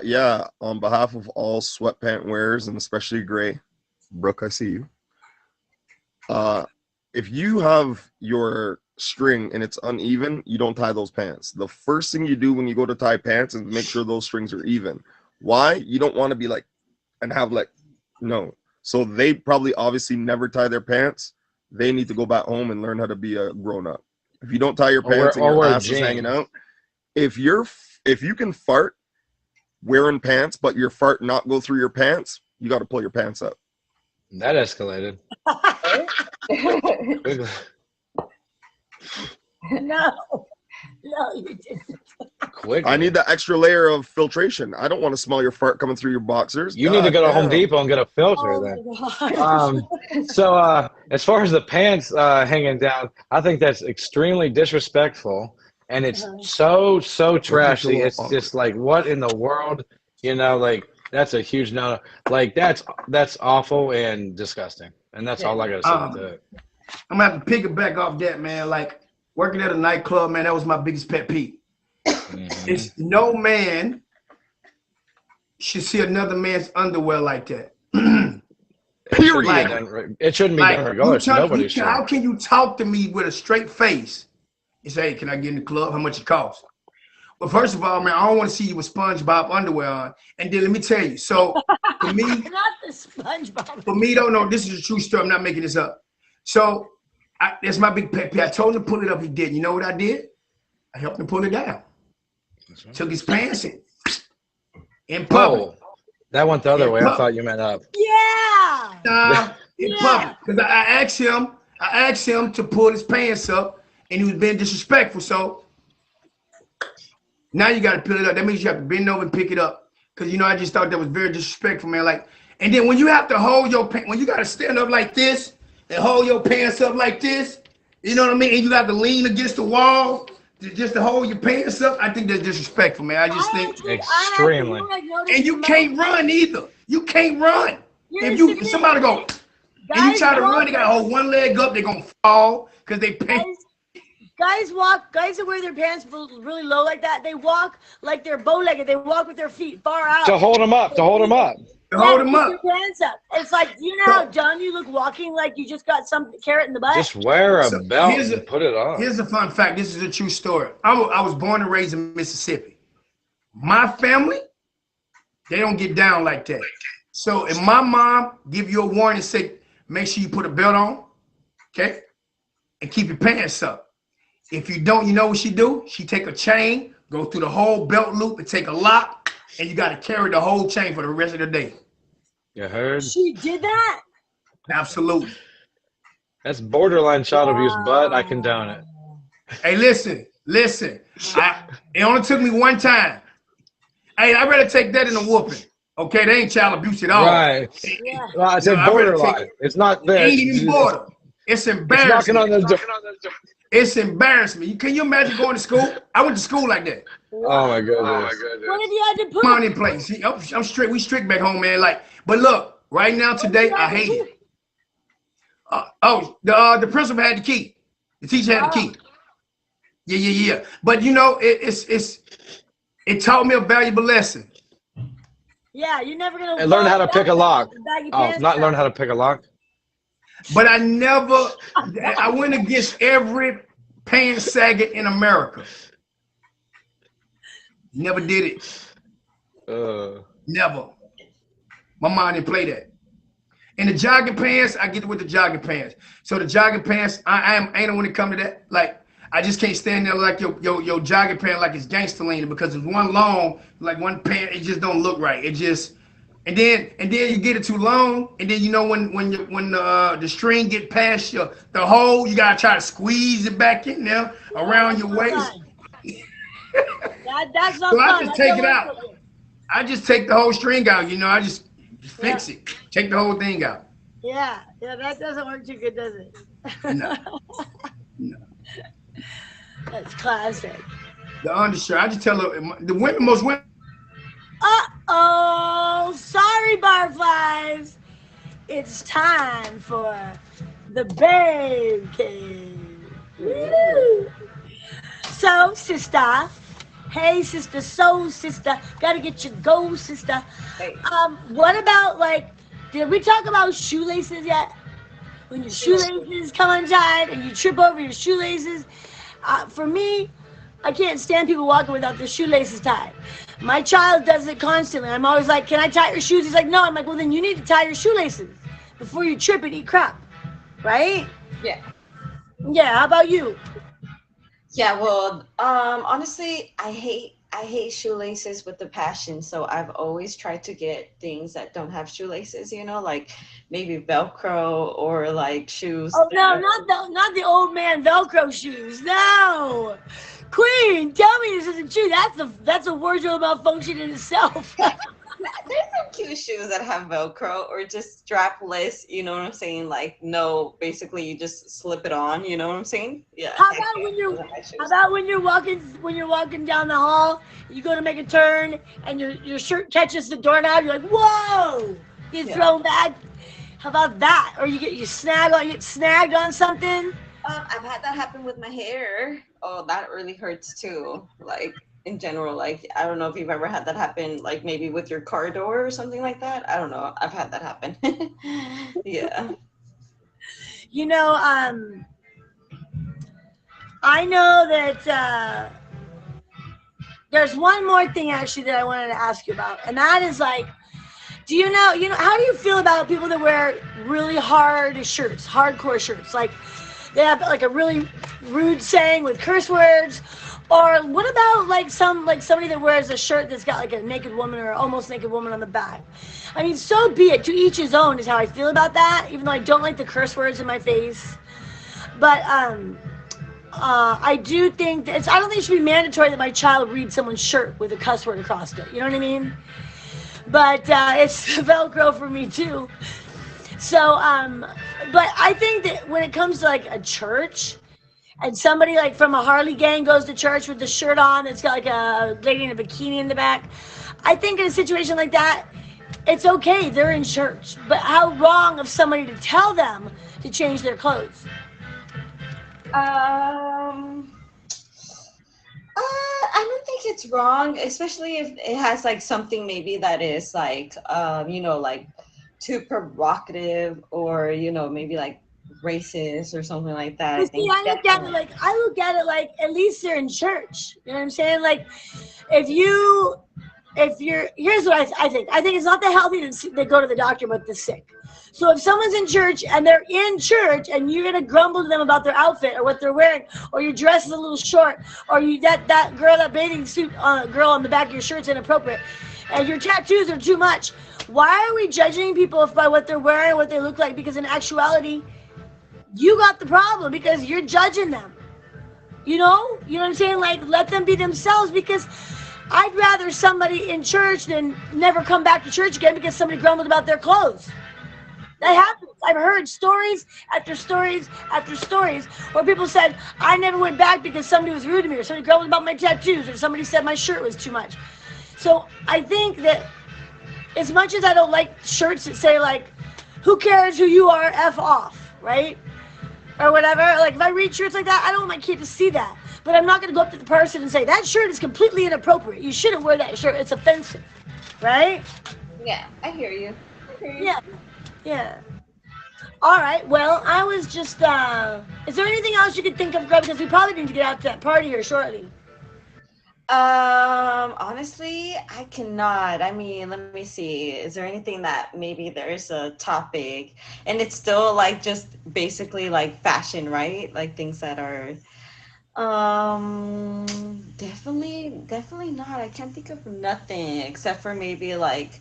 Yeah, on behalf of all sweatpant wearers and especially gray, Brooke, I see you. If you have your string and it's uneven, you don't tie those pants. The first thing you do when you go to tie pants is make sure those strings are even. Why? You don't want to be like, and have like, no. So they probably obviously never tie their pants. They need to go back home and learn how to be a grown up. If you don't tie your pants and your ass is hanging out, if you can fart wearing pants, but your fart not go through your pants, you got to pull your pants up. That escalated. No, you didn't. Quick. I need that extra layer of filtration. I don't want to smell your fart coming through your boxers. You need to go to Home Depot and get a filter then. So as far as the pants hanging down, I think that's extremely disrespectful, and it's so trashy. It's just like, what in the world? Like, that's a huge no. Like, that's awful and disgusting, and that's all I gotta say about that. I'm gonna have to piggyback off that, man. Like working at a nightclub, man, that was my biggest pet peeve. It's no man should see another man's underwear like that. Period. It shouldn't be Like, done regardless. Nobody should. how can you talk to me with a straight face and say, hey, can I get in the club? How much it costs? Well, first of all, man, I don't want to see you with SpongeBob underwear on. And then let me tell you. So for me, Not the SpongeBob. for me, don't know. This is a true story. I'm not making this up. So that's my big pet peeve. I told him to pull it up. He didn't. You know what I did? I helped him pull it down. Right. Took his pants in public. Oh, that went the other way. I thought you meant up. Yeah. In public. Because I asked him to pull his pants up, and he was being disrespectful. So now you got to pull it up. That means you have to bend over and pick it up. Because, you know, I just thought that was very disrespectful, man. Like, and then when you have to hold your pants, when you got to stand up like this and hold your pants up like this, you know what I mean? And you got to lean against the wall just to hold your pants up. I think that's disrespectful, man. I just think extremely. And you can't run either. You can't run. If somebody go and you try to run, they got to hold one leg up. They're going to fall because they pants. Guys that wear their pants really low like that, they walk like they're bow-legged. They walk with their feet far out. To hold them up. To hold them up. To hold them up. Your hands up. It's like, you know how dumb you look walking like you just got some carrot in the butt? Just wear a belt and put it on. Here's a fun fact. This is a true story. I was born and raised in Mississippi. My family, they don't get down like that. So if my mom give you a warning, say, make sure you put a belt on, okay? And keep your pants up. If you don't, you know what she do? She take a chain, go through the whole belt loop and take a lock, and you got to carry the whole chain for the rest of the day. You heard? She did that? Absolutely. That's borderline child abuse, but I condone it. Hey, listen. It only took me one time. Hey, I'd rather take that than a whooping. Okay, they ain't child abuse at all. Right. Yeah. Well, I said borderline. It's not there. It ain't even border. It's embarrassing. Knocking on the door. It's embarrassing. Can you imagine going to school? I went to school like that. Oh my goodness. What if you had to put Come on in place. See, I'm strict. We strict back home, man. Like, but look, right now today, I hate it. The principal had the key. The teacher had the key. Yeah. But you know, it taught me a valuable lesson. Yeah, you're never gonna learn how to pick a lock. Not learn how to pick a lock. But I went against every pants sagging in America. Never did it. Never. My mom didn't play that. And the jogging pants, I get it with the jogging pants. So the jogging pants, I ain't when it come to that. Like, I just can't stand there like your jogging pants like it's gangster leaning because it's one long, like one pant, it just don't look right. It just. And then you get it too long, and then you know when the string get past the hole, you gotta try to squeeze it back in there around your waist. That's not So fun. I just take it out. I just take the whole string out. You know, I just fix it. Take the whole thing out. Yeah, that doesn't work too good, does it? No. That's classic. The undershirt. I just tell most women. Uh-oh, sorry, barflies. It's time for the Babe Cave. Woo. So, sister, hey, sister, soul sister, gotta get your go, sister. Hey. What about, like, did we talk about shoelaces yet? When your shoelaces come untied and you trip over your shoelaces. For me, I can't stand people walking without their shoelaces tied. My child does it constantly. I'm always like, can I tie your shoes? He's like, no. I'm like, well, then you need to tie your shoelaces before you trip and eat crap. Right? Yeah. Yeah, how about you? Yeah, well, honestly, I hate shoelaces with a passion. So I've always tried to get things that don't have shoelaces, you know, like maybe Velcro or like shoes. Oh no, not the old man Velcro shoes. No. Queen, tell me this isn't true. That's a wardrobe malfunction in itself. There's some cute shoes that have Velcro or just strapless, you know what I'm saying? Like, no, basically you just slip it on, you know what I'm saying? Yeah. How about when you're walking down the hall, you go to make a turn and your shirt catches the doorknob, you're like, whoa! You're thrown back. How about that? Or you get snagged on something? I've had that happen with my hair. Oh, that really hurts too. Like in general, like I don't know if you've ever had that happen, like maybe with your car door or something like that. I don't know. I've had that happen. Yeah. You know, I know that there's one more thing actually that I wanted to ask you about, and that is like, how do you feel about people that wear really hard shirts, hardcore shirts? Like they have like a really rude saying with curse words. Or what about like somebody that wears a shirt that's got like a naked woman or almost naked woman on the back? I mean, so be it. To each his own is how I feel about that, even though I don't like the curse words in my face. But I do think that I don't think it should be mandatory that my child read someone's shirt with a cuss word across it. You know what I mean? But it's Velcro for me too. So, but I think that when it comes to like a church, and somebody like from a Harley gang goes to church with the shirt on that's got like a lady in a bikini in the back, I think in a situation like that, it's okay. They're in church. But how wrong of somebody to tell them to change their clothes? I don't think it's wrong, especially if it has like something maybe that is like, like too provocative or, maybe like racist or something like that. But see, I look at it like at least they're in church. You know what I'm saying? Like here's what I think. I think it's not the healthy that go to the doctor, but the sick. So if someone's in church and they're in church and you're gonna grumble to them about their outfit or what they're wearing, or your dress is a little short, or that bathing suit girl on the back of your shirt's inappropriate, and your tattoos are too much, why are we judging people by what they're wearing, what they look like? Because in actuality, you got the problem because you're judging them. You know what I'm saying? Like, let them be themselves, because I'd rather somebody in church than never come back to church again because somebody grumbled about their clothes. That happens. I've heard stories after stories after stories where people said, I never went back because somebody was rude to me, or somebody grumbled about my tattoos, or somebody said my shirt was too much. So I think that as much as I don't like shirts that say like, who cares who you are, F off, right? Or whatever. Like if I read shirts like that, I don't want my kid to see that. But I'm not going to go up to the person and say, that shirt is completely inappropriate. You shouldn't wear that shirt. It's offensive. Right? Yeah, I hear you. Yeah. Yeah. All right. Well, I was just, is there anything else you could think of, Greg? Because we probably need to get out to that party here shortly. Honestly, I cannot. I mean, let me see. Is there anything that maybe there's a topic and it's still like just basically like fashion, right? Like things that are definitely not. I can't think of nothing except for maybe like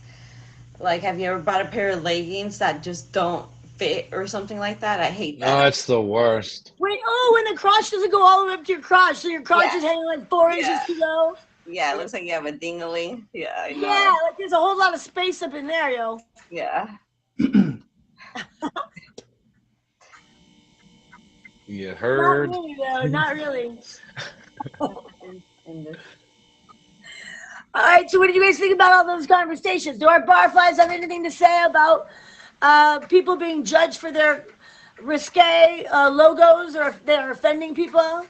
have you ever bought a pair of leggings that just don't fit or something like that? I hate that. No, it's the worst. Wait, when the crotch doesn't go all the way up to your crotch, so your crotch is hanging like 4 inches too low. Yeah, it looks like you have a dingling. Yeah, I know. Yeah, like there's a whole lot of space up in there, yo. Yeah. You heard? Not really, though. Not really. All right, so what did you guys think about all those conversations? Do our barflies have anything to say about people being judged for their risque logos, or if they're offending people?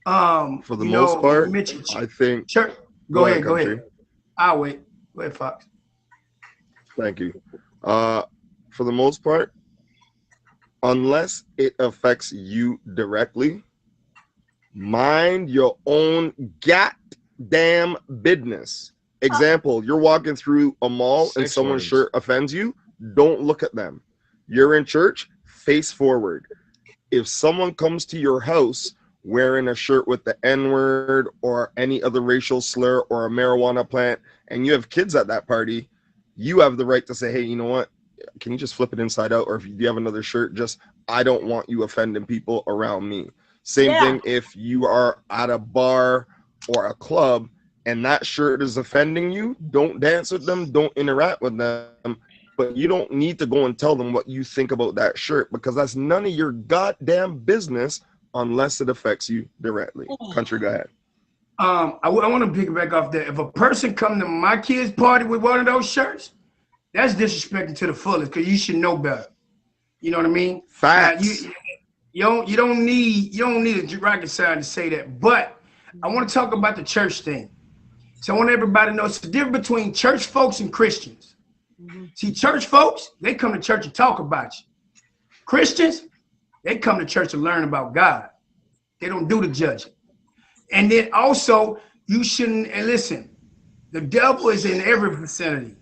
For the most part, I think. Sure. Go ahead. I'll wait. Go ahead, Fox. Thank you. For the most part, unless it affects you directly, mind your own goddamn business. Example, you're walking through a mall and someone's shirt offends you, don't look at them. You're in church, face forward. If someone comes to your house wearing a shirt with the N-word or any other racial slur or a marijuana plant, and you have kids at that party, you have the right to say, hey, you know what? Can you just flip it inside out? Or if you have another shirt, just, I don't want you offending people around me. Same thing if you are at a bar or a club and that shirt is offending you, don't dance with them, don't interact with them. But you don't need to go and tell them what you think about that shirt, because that's none of your goddamn business unless it affects you directly. Country, go ahead. I want to pick it back off there. If a person come to my kid's party with one of those shirts, That's disrespecting to the fullest because you should know better. You know what I mean? Facts. You don't need a rocket science to say that. But I want to talk about the church thing. So I want everybody to know it's the difference between church folks and Christians. See, church folks, they come to church and talk about you. Christians, they come to church to learn about God. They don't do the judging. And then also, you shouldn't, and listen, the devil is in every vicinity.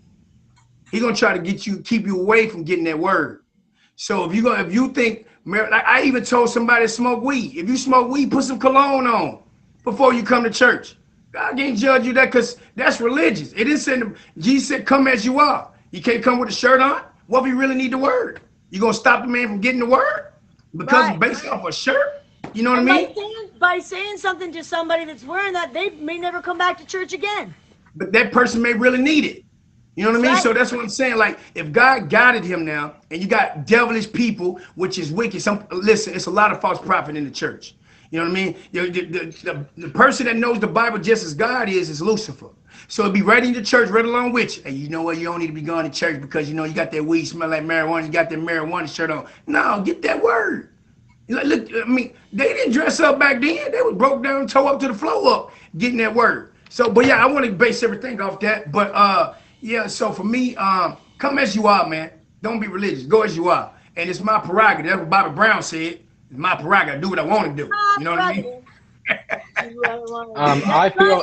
He's gonna try to keep you away from getting that word. So if you think, like I even told somebody to smoke weed. If you smoke weed, put some cologne on before you come to church. God can't judge you that because that's religious. It didn't say, Jesus said, come as you are. You can't come with a shirt on. What if you really need the word? You gonna stop the man from getting the word? Because based off a shirt? You know what I mean? By saying something to somebody that's wearing that, they may never come back to church again. But that person may really need it. You know what I mean? Right. So that's what I'm saying. Like, if God guided him now, and you got devilish people, which is wicked. Listen, it's a lot of false prophet in the church. You know what I mean? The person that knows the Bible just as God is Lucifer. So it'd be right in the church, right along with you. Hey, you know what? You don't need to be going to church because, you got that weed smell like marijuana. You got that marijuana shirt on. No, get that word. Like, look, I mean, they didn't dress up back then. They was broke down, toe up to the floor up, getting that word. So, but yeah, I want to base everything off that. But yeah, so for me, come as you are, man. Don't be religious. Go as you are. And it's my prerogative. That's what Bobby Brown said. It's my prerogative. I do what I want to do. You know what I mean?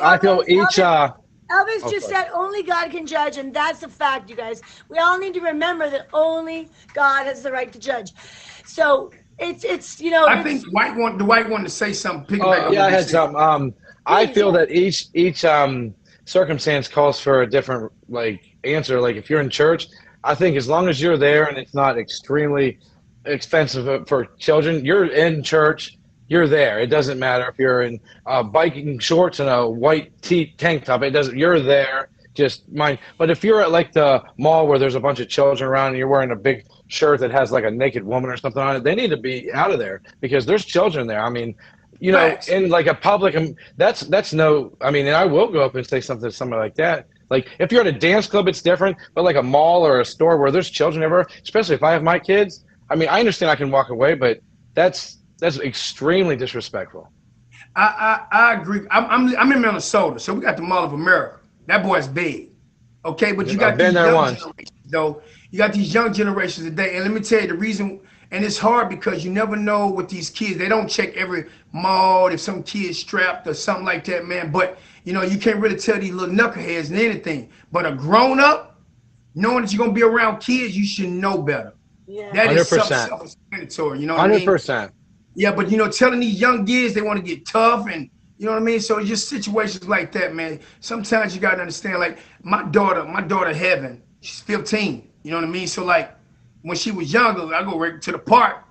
I feel each. Elvis just said only God can judge, and that's a fact, you guys. We all need to remember that only God has the right to judge. So it's I think the white wanted to say something. Yeah, I had something. I feel that each circumstance calls for a different answer. Like if you're in church, I think as long as you're there and it's not extremely expensive for children, you're in church. You're there. It doesn't matter if you're in biking shorts and a white tank top. It doesn't. You're there. Just mind. But if you're at the mall where there's a bunch of children around and you're wearing a big shirt that has a naked woman or something on it, they need to be out of there because there's children there. I mean, in a public, that's no. I mean, and I will go up and say something to somebody like that. Like if you're at a dance club, it's different. But like a mall or a store where there's children everywhere, especially if I have my kids. I mean, I understand I can walk away, but that's extremely disrespectful. I agree. I'm in Minnesota, so we got the Mall of America. That boy's big. Okay, but you got these young generations, though. You got these young generations today, and let me tell you the reason. And it's hard because you never know with these kids. They don't check every mall if some kid's strapped or something like that, man. But you can't really tell these little knuckleheads and anything. But a grown up, knowing that you're gonna be around kids, you should know better. Yeah. That 100%. Is self-explanatory. You know what 100%. I mean? Yeah, but telling these young kids they want to get tough and you know what I mean? So it's just situations like that, man. Sometimes you gotta understand, like my daughter Heaven, she's 15. You know what I mean? So when she was younger, I go right to the park.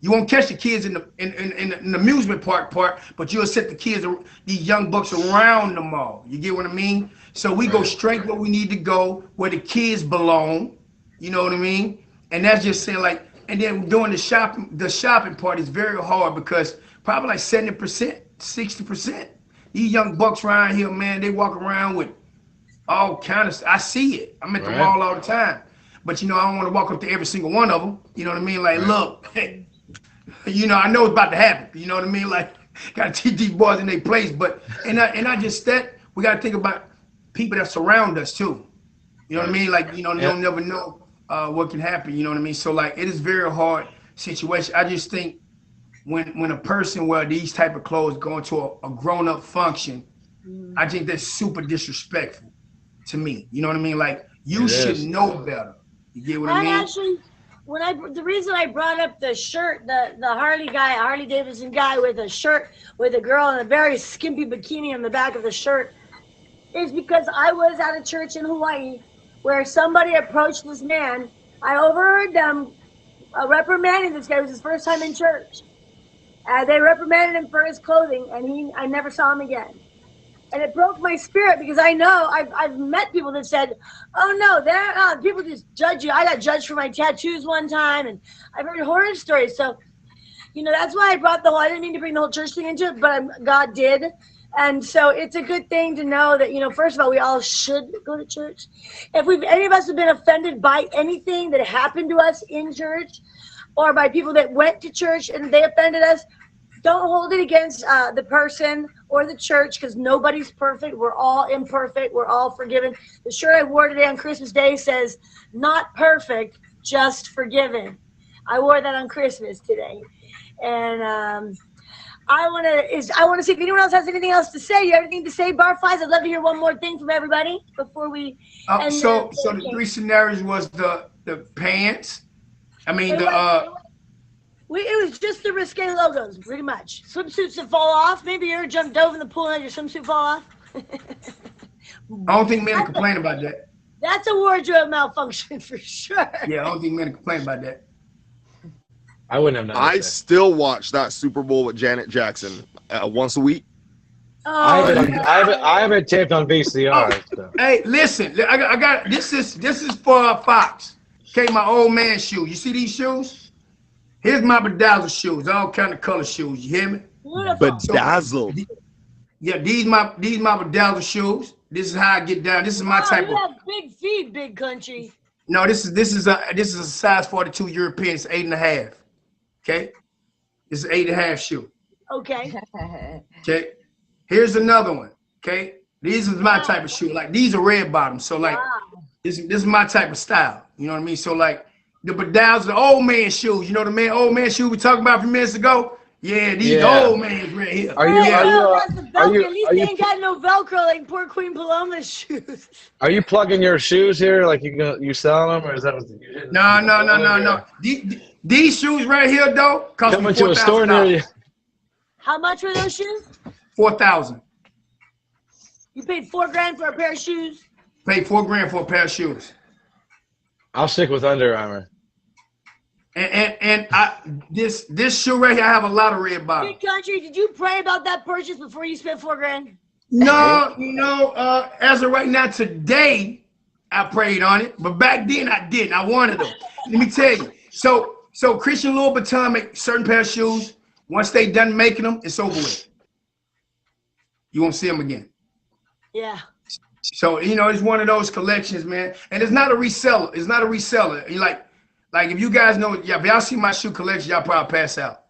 You won't catch the kids in the amusement park part, but you'll set the kids, these young bucks around the mall. You get what I mean? So we go straight where we need to go, where the kids belong. You know what I mean? And that's just saying and then doing the shopping part is very hard because probably 70%, 60%. These young bucks around here, man, they walk around with all kind of. I see it. I'm at the mall all the time, but I don't want to walk up to every single one of them. You know what I mean? Look, hey, I know it's about to happen. You know what I mean? Got to teach these boys in their place. But and I just we got to think about people that surround us too. You know what I mean? You'll never know what can happen. You know what I mean? So it is very hard situation. I just think when a person wear these type of clothes going to a grown up function, I think that's super disrespectful to me. You know what I mean? You should know better. You get what I mean? Actually, the reason I brought up the shirt, the Harley Davidson guy with a shirt with a girl in a very skimpy bikini on the back of the shirt, is because I was at a church in Hawaii where somebody approached this man. I overheard them reprimanding this guy. It was his first time in church. They reprimanded him for his clothing, and I never saw him again. And it broke my spirit because I know I've met people that said, "Oh no, people just judge you." I got judged for my tattoos one time, and I've heard horror stories. So, that's why I brought I didn't mean to bring the whole church thing into it, but God did. And so it's a good thing to know that, first of all, we all should go to church. If any of us have been offended by anything that happened to us in church or by people that went to church and they offended us, don't hold it against the person or the church, because nobody's perfect. We're all imperfect. We're all forgiven. The shirt I wore today on Christmas Day says, "Not perfect, just forgiven." I wore that on Christmas today. And I want to see if anyone else has anything else to say. You have anything to say, Barflies? I'd love to hear one more thing from everybody before we end. So the three scenarios was the pants. I mean, it was just the risque logos, pretty much. Swimsuits that fall off. Maybe you ever dove in the pool and had your swimsuit fall off. I don't think men complain about that. That's a wardrobe malfunction for sure. Yeah, I don't think men complain about that. I wouldn't have I still watch that Super Bowl with Janet Jackson once a week. I have it taped on VCR. So. Hey, listen, I got this is for Fox. Okay, my old man shoes. You see these shoes? Here's my bedazzled shoes, all kind of color shoes. You hear me? Bedazzled. Yeah, these my bedazzled shoes. This is how I get down. This is my type you have big feet, big country. No, this is a size 42 European. It's 8.5. Okay, this is 8.5 shoe. Okay. Okay, here's another one. Okay, these is my type of shoe. Like these are red bottoms. So like this is my type of style. You know what I mean? So like the bedazzled, the old man shoes. You know the old man shoe we talked about a few minutes ago. Yeah, these old man's right here. Are you ain't got no Velcro like poor Queen Paloma's shoes. Are you plugging your shoes here? Like you selling them, or is that what you? No. These shoes right here though cost me $4,000. To a store near you. How much were those shoes? $4,000. You paid $4,000 for a pair of shoes? Paid $4,000 for a pair of shoes. I'll stick with Under Armour. And this shoe right here, I have a lot of red bottoms. Big country, did you pray about that purchase before you spent $4,000? No, as of right now, today, I prayed on it, but back then I didn't. I wanted them. Let me tell you. So Christian Louboutin make certain pair of shoes. Once they done making them, it's over with. You won't see them again. Yeah. So it's one of those collections, man. And it's not a reseller. It's not a reseller. You like if you guys know, if y'all see my shoe collection, y'all probably pass out.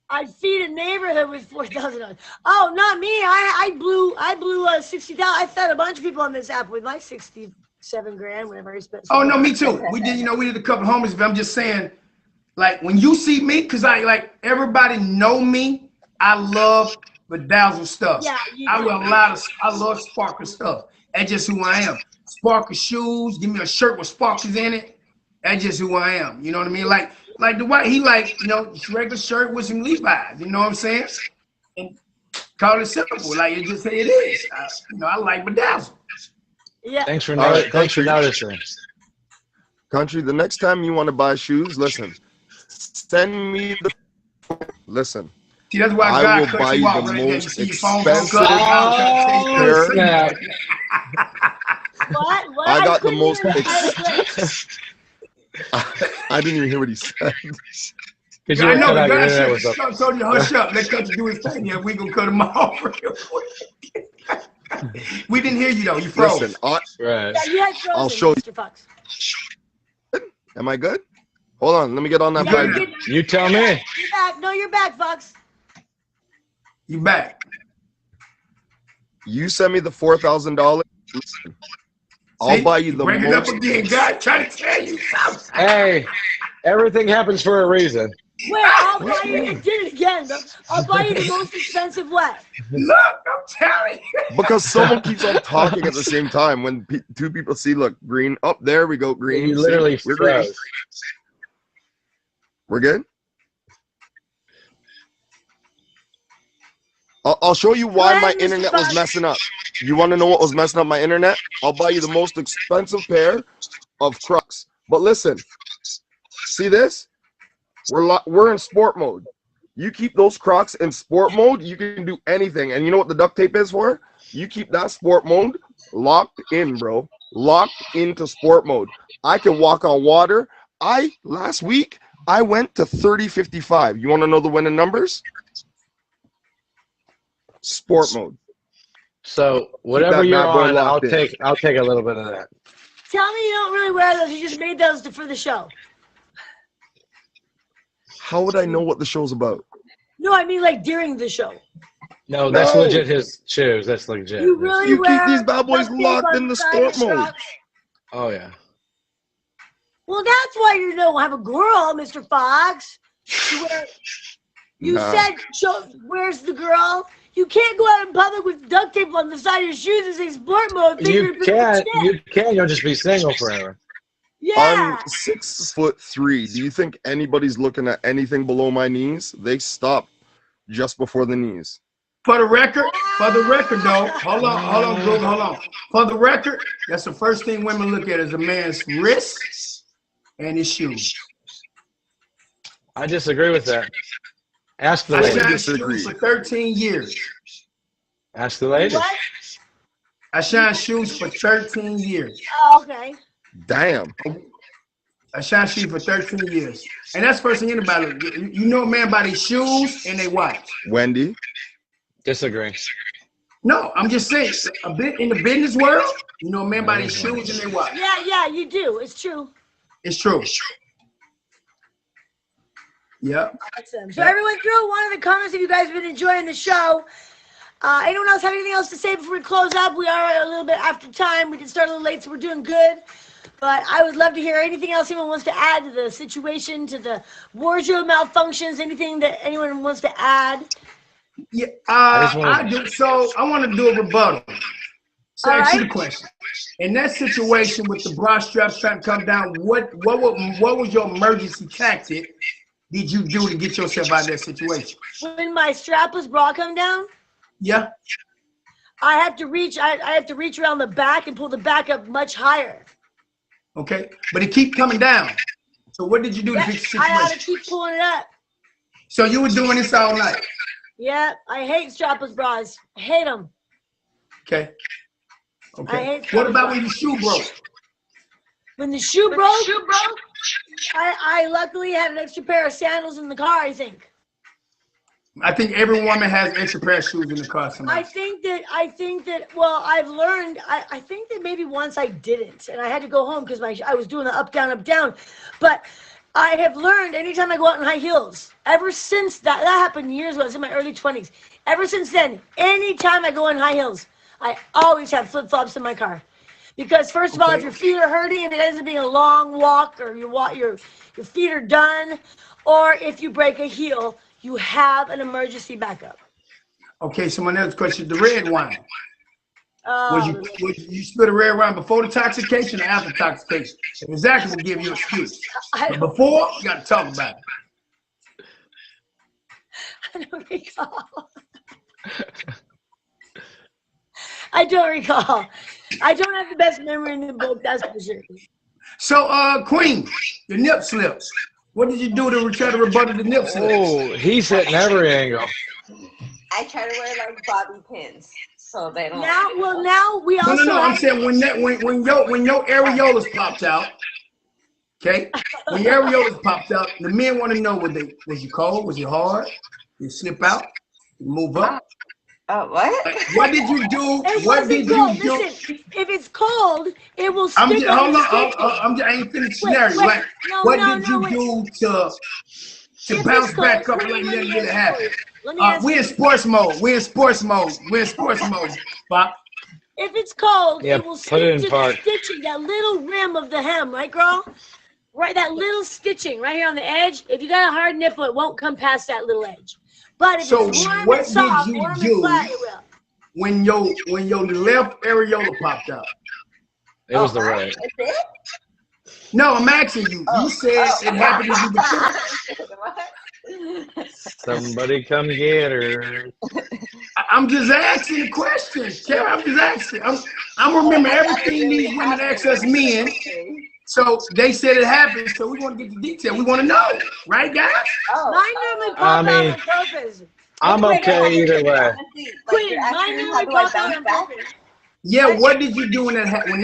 I'd feed a neighborhood with $4,000. Oh, not me. I blew 60,000. I fed a bunch of people on this app with my $67,000, whatever I spent. Oh no, me too. We did a couple homies. But I'm just saying, like when you see me, cause everybody know me. I love bedazzled stuff. Yeah, I love sparkle stuff. That's just who I am. Sparkle shoes. Give me a shirt with sparkles in it. That's just who I am. You know what I mean? Like the white, he regular shirt with some Levi's. You know what I'm saying? And call it simple. Like you just say it is. I like bedazzled. Yeah. Thanks for noticing. Country, the next time you want to buy shoes, listen. Send me the. Listen. See, that's why I will buy you the most expensive pair. What? I got the most. I didn't even hear what he said. I know. I told you to hush up. Let Country do his thing. Yeah, we gonna cut him off real quick. We didn't hear you though. You froze. Listen, right. Yeah, you had frozen, I'll show you. Mr. Fox. Am I good? Hold on. Let me get on that. Yeah, you tell me. You're back. No, you're back, Fox. You back. You send me the $4,000. I'll buy you the bring most. It up again, God. Trying to tell you something. Hey, everything happens for a reason. Wait, I'll buy you. You did it again. I'll buy you the most expensive what? Look, I'm telling you. Because someone keeps on talking at the same time. When two people see, look, green. Up there we go, green. You literally froze. We're good. I'll show you why my internet was messing up. You want to know what was messing up my internet? I'll buy you the most expensive pair of Crocs. But listen, see this? We're in sport mode. You keep those Crocs in sport mode, you can do anything. And you know what the duct tape is for? You keep that sport mode locked in, bro. Locked into sport mode. I can walk on water. Last week, I went to 30.55. You want to know the winning numbers? Sport mode. So whatever that you're bad boy on, I'll locked in. take a little bit of that. Tell me you don't really wear those. You just made those for the show. How would I know what the show's about? No, I mean like during the show. No, that's No. legit his shoes. That's legit. You really You keep wear these bad boys duct tape locked on in the side of sport mode. trucks? Oh yeah. Well, that's why you don't have a girl, Mr. Fox. You Nah. said, where's the girl? You can't go out in public with duct tape on the side of your shoes and say sport mode. You can. You'll just be single forever. Yeah. I'm 6'3". Do you think anybody's looking at anything below my knees? They stop just before the knees. For the record, though, hold on, Groove, hold on. For the record, that's the first thing women look at is a man's wrists and his shoes. I disagree with that. Ask the I ladies. shined disagree. shoes for 13 years. Ask the ladies. What? I shined shoes for 13 years. Oh, okay. Damn. I shined shoes for 13 years. And that's the first thing anybody look. You know a man by their shoes and they watch. Wendy? Disagree. No, I'm just saying, a bit in the business world, you know a man by their shoes and they watch. Yeah, you do. It's true. It's true. Yep. Awesome. So everyone throw one in the comments if you guys have been enjoying the show. Anyone else have anything else to say before we close up? We are a little bit after time. We did start a little late, so we're doing good. But I would love to hear anything else anyone wants to add to the situation, to the wardrobe malfunctions, anything that anyone wants to add. Yeah, I do. So I want to do a rebuttal. So ask you the question. In that situation with the bra straps trying to come down, what was your emergency tactic did you do to get yourself out of that situation? When my strapless bra come down, Yeah. I have to reach around the back and pull the back up much higher. Okay. But it keep coming down. So what did you do to fix the I had to situation? keep pulling it up. So you were doing this all night. Yeah, I hate strapless bras. I hate them. Okay. I Okay. hate What strapless about bras. when your shoe broke? When the shoe broke, I luckily had an extra pair of sandals in the car, I think. I think every woman has an extra pair of shoes in the car I somewhere. think that, well, I've learned, I think that maybe once I didn't, and I had to go home because I was doing the up, down. But I have learned anytime I go out in high heels, ever since that happened years ago, I was in my early 20s. Ever since then, anytime I go in high heels, I always have flip-flops in my car. Because first of all, if your feet are hurting and it ends up being a long walk, or your feet are done, or if you break a heel, you have an emergency backup. Okay, so my next question, the red wine. Oh, Was you spit a red wine before the intoxication or after intoxication? Exactly will give you an excuse. But before, you got to talk about it. I don't recall. I don't recall. I don't have the best memory in the book, that's for sure. So, Queen, the nip slips. What did you do to try to rebuttal the nip slips? Oh, he's hitting every angle. I try to wear like bobby pins so they don't. Now we also. No. I'm saying when your areolas popped out, okay? When your areolas popped out, the men want to know was you cold? Was it hard? Did it slip out? Did it move up? What? What did you do? It What wasn't did you cold. do? Listen, if it's cold, it will stick. Hold on. I ain't finished scenario. Like, what did you do to bounce back up like nothing really happened? We're in sports mode. Bob. If it's cold, Yeah, it will put stick it in to park. the stitching, that little rim of the hem, right, girl? Right, that little stitching right here on the edge. If you got a hard nipple, it won't come past that little edge. But if So it's warm what and soft, did you warm do? and flat, it will. When your left areola popped out. It was the right. That's it? No, I'm asking you. You said it happened to you before. What? Somebody come get her. I'm just asking the question. Karen, I'm just asking. I'm remember everything these women ask us men. So they said it happened, so we want to get the detail. We want to know. Right, guys? Mine normally pop out on purpose. I'm okay either way. Queen, mine normally pop out on purpose. Yeah, what did you do when that happened?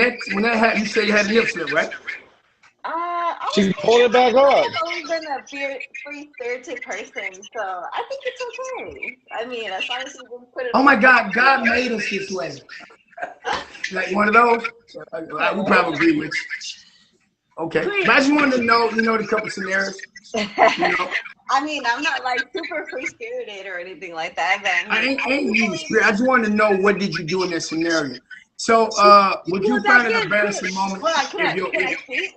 You said you had a nip slip, right? She pulled it back up. I've always been a free-spirited person, so I think it's okay. I mean, as long as you can put it. Oh my God, God made us this way. Like one of those. We probably agree with you. Okay, but I just wanted to know, the couple scenarios. I mean, I'm not like super free-spirited or anything like that. But I ain't really spirit. I just wanted to know, what did you do in that scenario? So, would you find an embarrassing moment? Hold on, can I speak?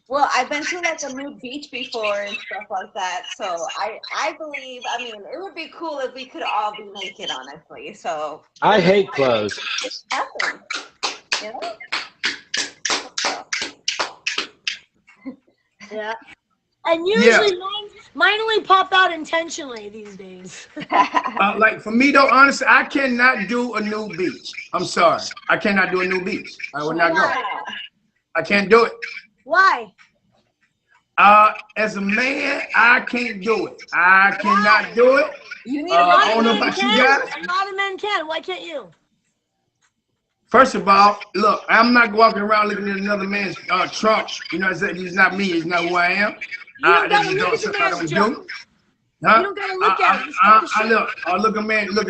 Well, I've been to like a nude beach before and stuff like that, so I believe. I mean, it would be cool if we could all be naked, honestly. So I hate clothes. It's happened, you know? Yeah. And usually mine only pop out intentionally these days. Like for me though, honestly, I cannot do a nude beach. I'm sorry, I cannot do a nude beach. I will not go. I can't do it. Why? As a man, I can't do it. I cannot do it. You need I don't know about you guys. A lot of men can. Why can't you? First of all, look, I'm not walking around looking at another man's trunk. You know what I'm saying? He's not me. He's not who I am. You don't gotta look at the man's trunk. You don't gotta look at it. I look at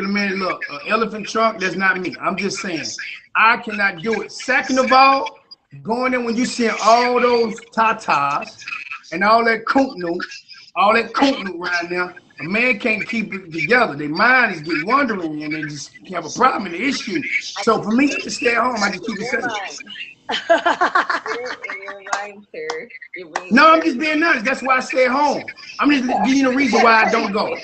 a man. Look, elephant trunk. That's not me. I'm just saying, I cannot do it. Second of all, going in when you see all those tatas and all that cootnoo right now, a man can't keep it together. Their mind is getting wandering and they just have a problem and an issue. So for me to stay at home, I just keep it safe. You're lying, sir. No, I'm just being honest. That's why I stay at home. I'm just giving you a reason why I don't go.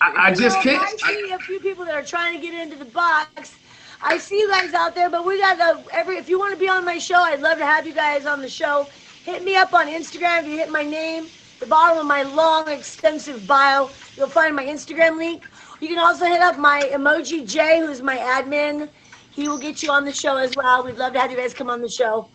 I just can't. I see a few people that are trying to get into the box. I see you guys out there, but we got if you want to be on my show, I'd love to have you guys on the show. Hit me up on Instagram. If you hit my name, the bottom of my long, extensive bio, you'll find my Instagram link. You can also hit up my emoji J, who's my admin. He will get you on the show as well. We'd love to have you guys come on the show.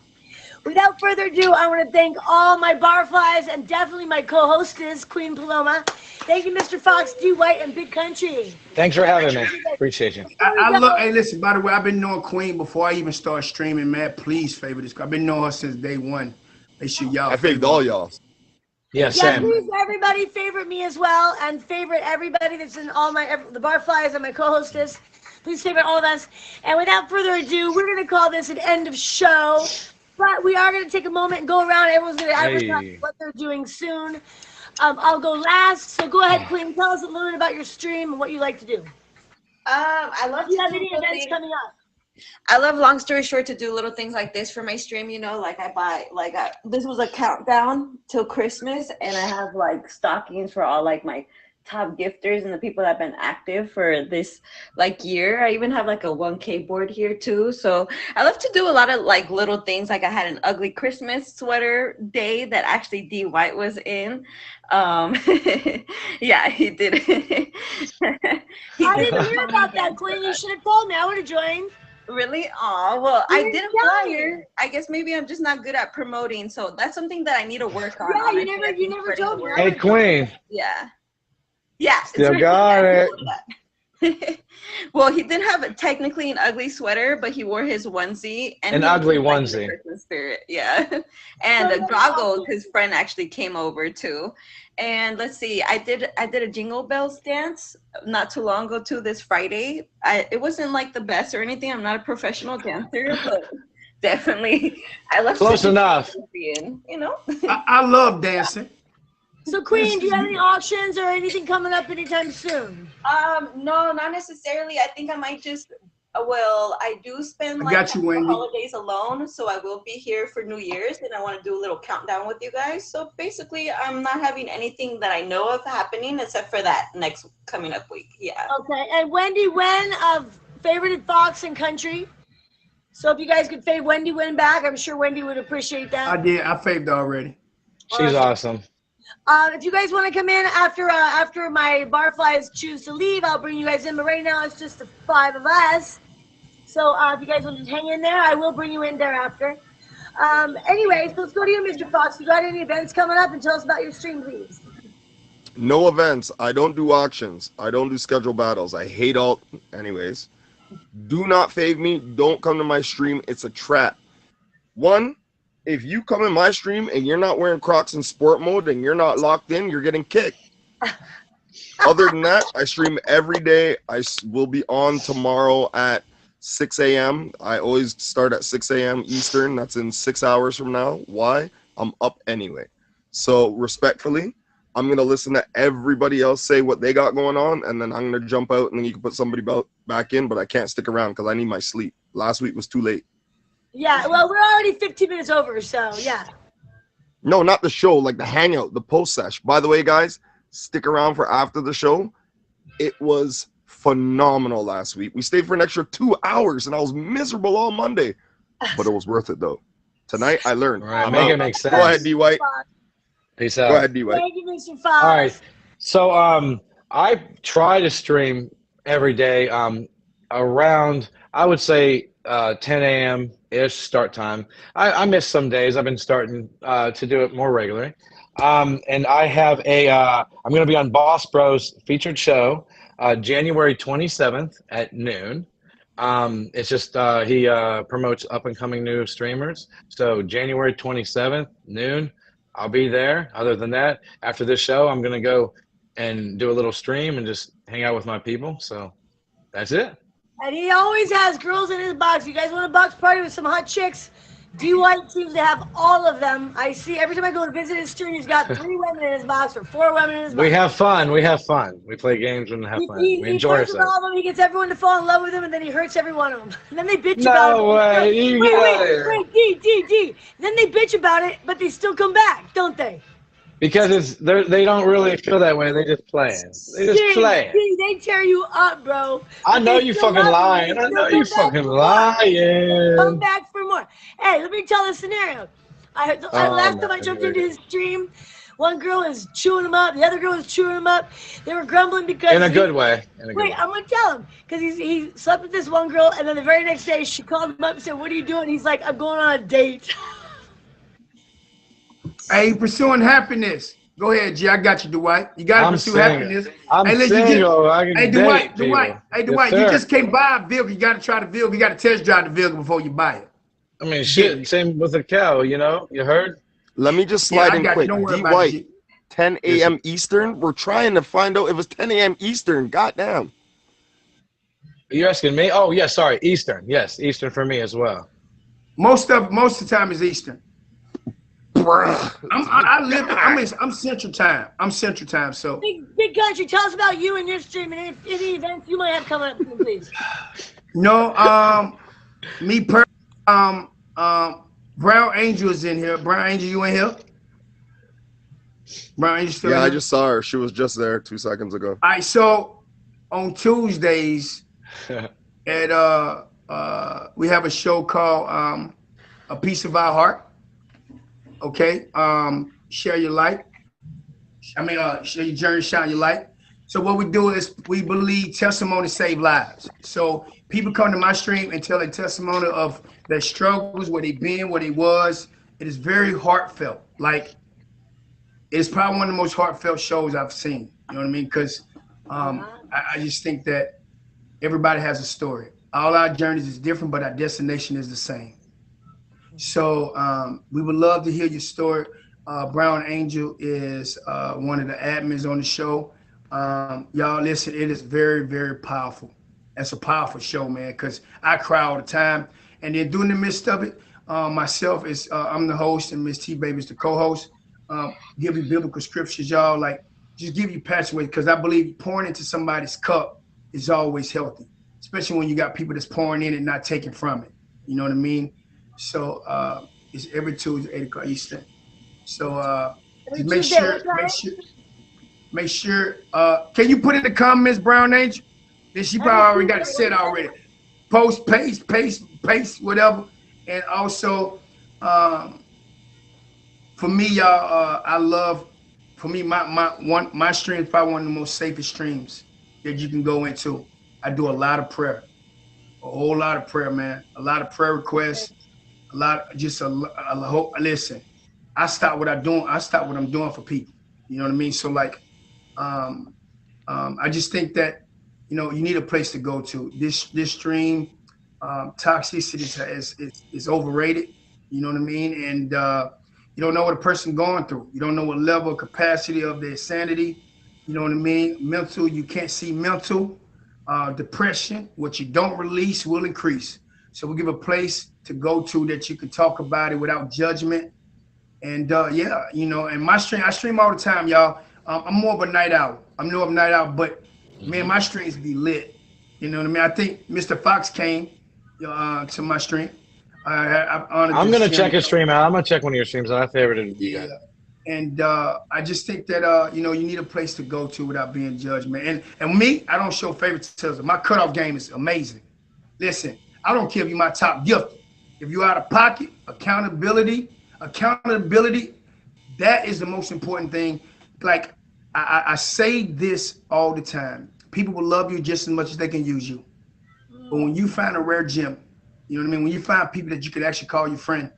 Without further ado, I want to thank all my barflies and definitely my co-hostess, Queen Paloma. Thank you, Mr. Fox, D. White, and Big Country. Thanks for having me. Appreciate you. I love. Hey, listen. By the way, I've been knowing Queen before I even started streaming. Man, please favor this. I've been knowing her since day one. Make sure y'all. I favored all y'all. Yeah, same. Please, everybody, favorite me as well, and favorite everybody that's in all the barflies and my co-hostess. Please favorite all of us. And without further ado, we're gonna call this an end of show. But we are gonna take a moment and go around. Everyone's gonna advertise what they're doing soon. I'll go last. So go ahead, Queen. Tell us a little bit about your stream and what you like to do. I love. Do you have any events coming up? I love, long story short, to do little things like this for my stream. You know, like this was a countdown till Christmas, and I have like stockings for all like my top gifters and the people that have been active for this like year. I even have like a 1K board here too. So I love to do a lot of like little things. Like I had an ugly Christmas sweater day that actually D. White was in. Yeah, he did. I didn't hear about that, Queen. You should have told me. I would have joined. Really? Oh, well, I did a flyer. I guess maybe I'm just not good at promoting. So that's something that I need to work on. Yeah, you never told me. Hey, Queen. Yeah. Yeah. Still got it. Well, he did have technically an ugly sweater, but he wore his onesie. And an ugly onesie. Christmas spirit, yeah. And the goggles, his friend actually came over too. And let's see, I did a Jingle Bells dance not too long ago too, this Friday. It wasn't like the best or anything. I'm not a professional dancer, but definitely I love close enough. You know. I love dancing. So, Queen, do you have any auctions or anything coming up anytime soon? No, not necessarily. I think I might just. Well, I do spend like the holidays alone, so I will be here for New Year's, and I want to do a little countdown with you guys. So basically, I'm not having anything that I know of happening except for that next coming up week. Yeah. Okay. And Wendy Wen of Favorited Fox and Country. So if you guys could fave Wendy Wen back, I'm sure Wendy would appreciate that. I did. I faved already. She's awesome. If you guys want to come in after my barflies choose to leave, I'll bring you guys in. But right now, it's just the 5 of us. So if you guys want to hang in there, I will bring you in thereafter. Anyways, let's go to you, Mr. Fox. You got any events coming up? And tell us about your stream, please. No events. I don't do auctions. I don't do scheduled battles. I hate all. Anyways, do not fave me. Don't come to my stream. It's a trap. One, if you come in my stream and you're not wearing Crocs in sport mode and you're not locked in, you're getting kicked. Other than that, I stream every day. Will be on tomorrow at 6 a.m. I always start at 6 a.m. Eastern. That's in 6 hours from now. Why? I'm up anyway. So respectfully, I'm going to listen to everybody else say what they got going on, and then I'm going to jump out, and then you can put somebody back in, but I can't stick around because I need my sleep. Last week was too late. Yeah, well, we're already 15 minutes over, so yeah. No, not the show, like the hangout, the post sesh. By the way, guys, stick around for after the show. It was phenomenal last week. We stayed for an extra 2 hours, and I was miserable all Monday, but it was worth it, though. Tonight, I learned. All right, make it make sense. Go ahead, D. White. Peace out. Go ahead, D. White. Thank you, Mr. Fox. All right. So I try to stream every day around, I would say 10 a.m. ish start time. I miss some days. I've been starting to do it more regularly. And I have I'm going to be on Boss Bros featured show January 27th at noon. It's just he promotes up and coming new streamers. So January 27th, noon. I'll be there. Other than that, after this show, I'm going to go and do a little stream and just hang out with my people. So that's it. And he always has girls in his box. You guys want a box party with some hot chicks? D. White seems to have all of them. I see every time I go to visit his stream, he's got 3 women in his box or 4 women in his box. We have fun. We have fun. We play games and have fun. We enjoy flirts with all ourselves. of them. He gets everyone to fall in love with him, and then he hurts every one of them. And then they bitch about it. No way. You get out of here. Wait, D. Then they bitch about it, but they still come back, don't they? Because they don't really feel that way. They just playing. They just playing. They tear you up, bro. I know you fucking lying. I know you fucking lying. Come back for more. Hey, let me tell the scenario. Last time I jumped into his stream, one girl was chewing him up. The other girl was chewing him up. They were grumbling because In a good way. Wait, I'm gonna tell him because he slept with this one girl, and then the very next day she called him up and said, "What are you doing?" He's like, "I'm going on a date." Hey, pursuing happiness. Go ahead, G. I got you, Dwight. You got to pursue happiness. I'm hey, single. I can hey, date Dwight. Hey, people. Dwight. Yes, You sir. just can't buy a vehicle. You got to try the vehicle. You got to test drive the vehicle before you buy it. I mean, shit. Same with a cow. You know. You heard? Let me just slide I in got you. quick. Don't worry D. about it, White, G. 10 a.m. Eastern. We're trying to find out if it's 10 a.m. Eastern. Goddamn. Are you asking me? Oh, yeah. Sorry, Eastern. Yes, Eastern for me as well. Most of the time is Eastern. I'm Central Time. I'm Central Time. So Big Country, tell us about you and your stream and any events you might have coming up, please. no, me per Brown Angel is in here. Brown Angel, you in here? Brown Angel still in Yeah, here? I just saw her. She was just there 2 seconds ago. All right, so on Tuesdays at we have a show called A Piece of Our Heart. Okay, share your light. Share your journey, shine your light. So what we do is we believe testimony save lives. So people come to my stream and tell a testimony of their struggles, where they've been, where they was. It is very heartfelt. Like, it's probably one of the most heartfelt shows I've seen. You know what I mean? Because I just think that everybody has a story. All our journeys is different, but our destination is the same. So we would love to hear your story. Brown Angel is one of the admins on the show. Y'all listen, it is very, very powerful. That's a powerful show, man, because I cry all the time. And then during the midst of it, myself is I'm the host and Miss T-Baby is the co-host. Give you biblical scriptures, y'all. Like, just give you passion because I believe pouring into somebody's cup is always healthy, especially when you got people that's pouring in and not taking from it. You know what I mean? So it's every Tuesday, 8 o'clock Eastern. So just make sure. Can you put in the comments, Brown Angel? Then she probably already got it set already. Post, paste, whatever. And also, for me, y'all, I love. For me, my stream is probably one of the most safest streams that you can go into. I do a lot of prayer, a whole lot of prayer, man. A lot of prayer requests. Listen, I stop what I'm doing. I stop what I'm doing for people. You know what I mean? So like, I just think that, you know, you need a place to go to. This stream, toxicity is overrated. You know what I mean? And you don't know what a person going through. You don't know what level of capacity of their sanity. You know what I mean? Mental, you can't see mental. Depression, what you don't release will increase. So we give a place to go to that you can talk about it without judgment. And yeah, you know, and I stream all the time, y'all. I'm more of a night owl. I'm more of a night owl, but man, my streams be lit. You know what I mean? I think Mr. Fox came to my stream. I'm gonna check his stream out. I'm gonna check one of your streams out. I favorited you guys. And I just think that you know, you need a place to go to without being judged, man. And me, I don't show favoritism. My cutoff game is amazing. Listen, I don't care if you're my top gift. If you're out of pocket, accountability, that is the most important thing. Like I say this all the time. People will love you just as much as they can use you. But when you find a rare gem, you know what I mean? When you find people that you could actually call your friend,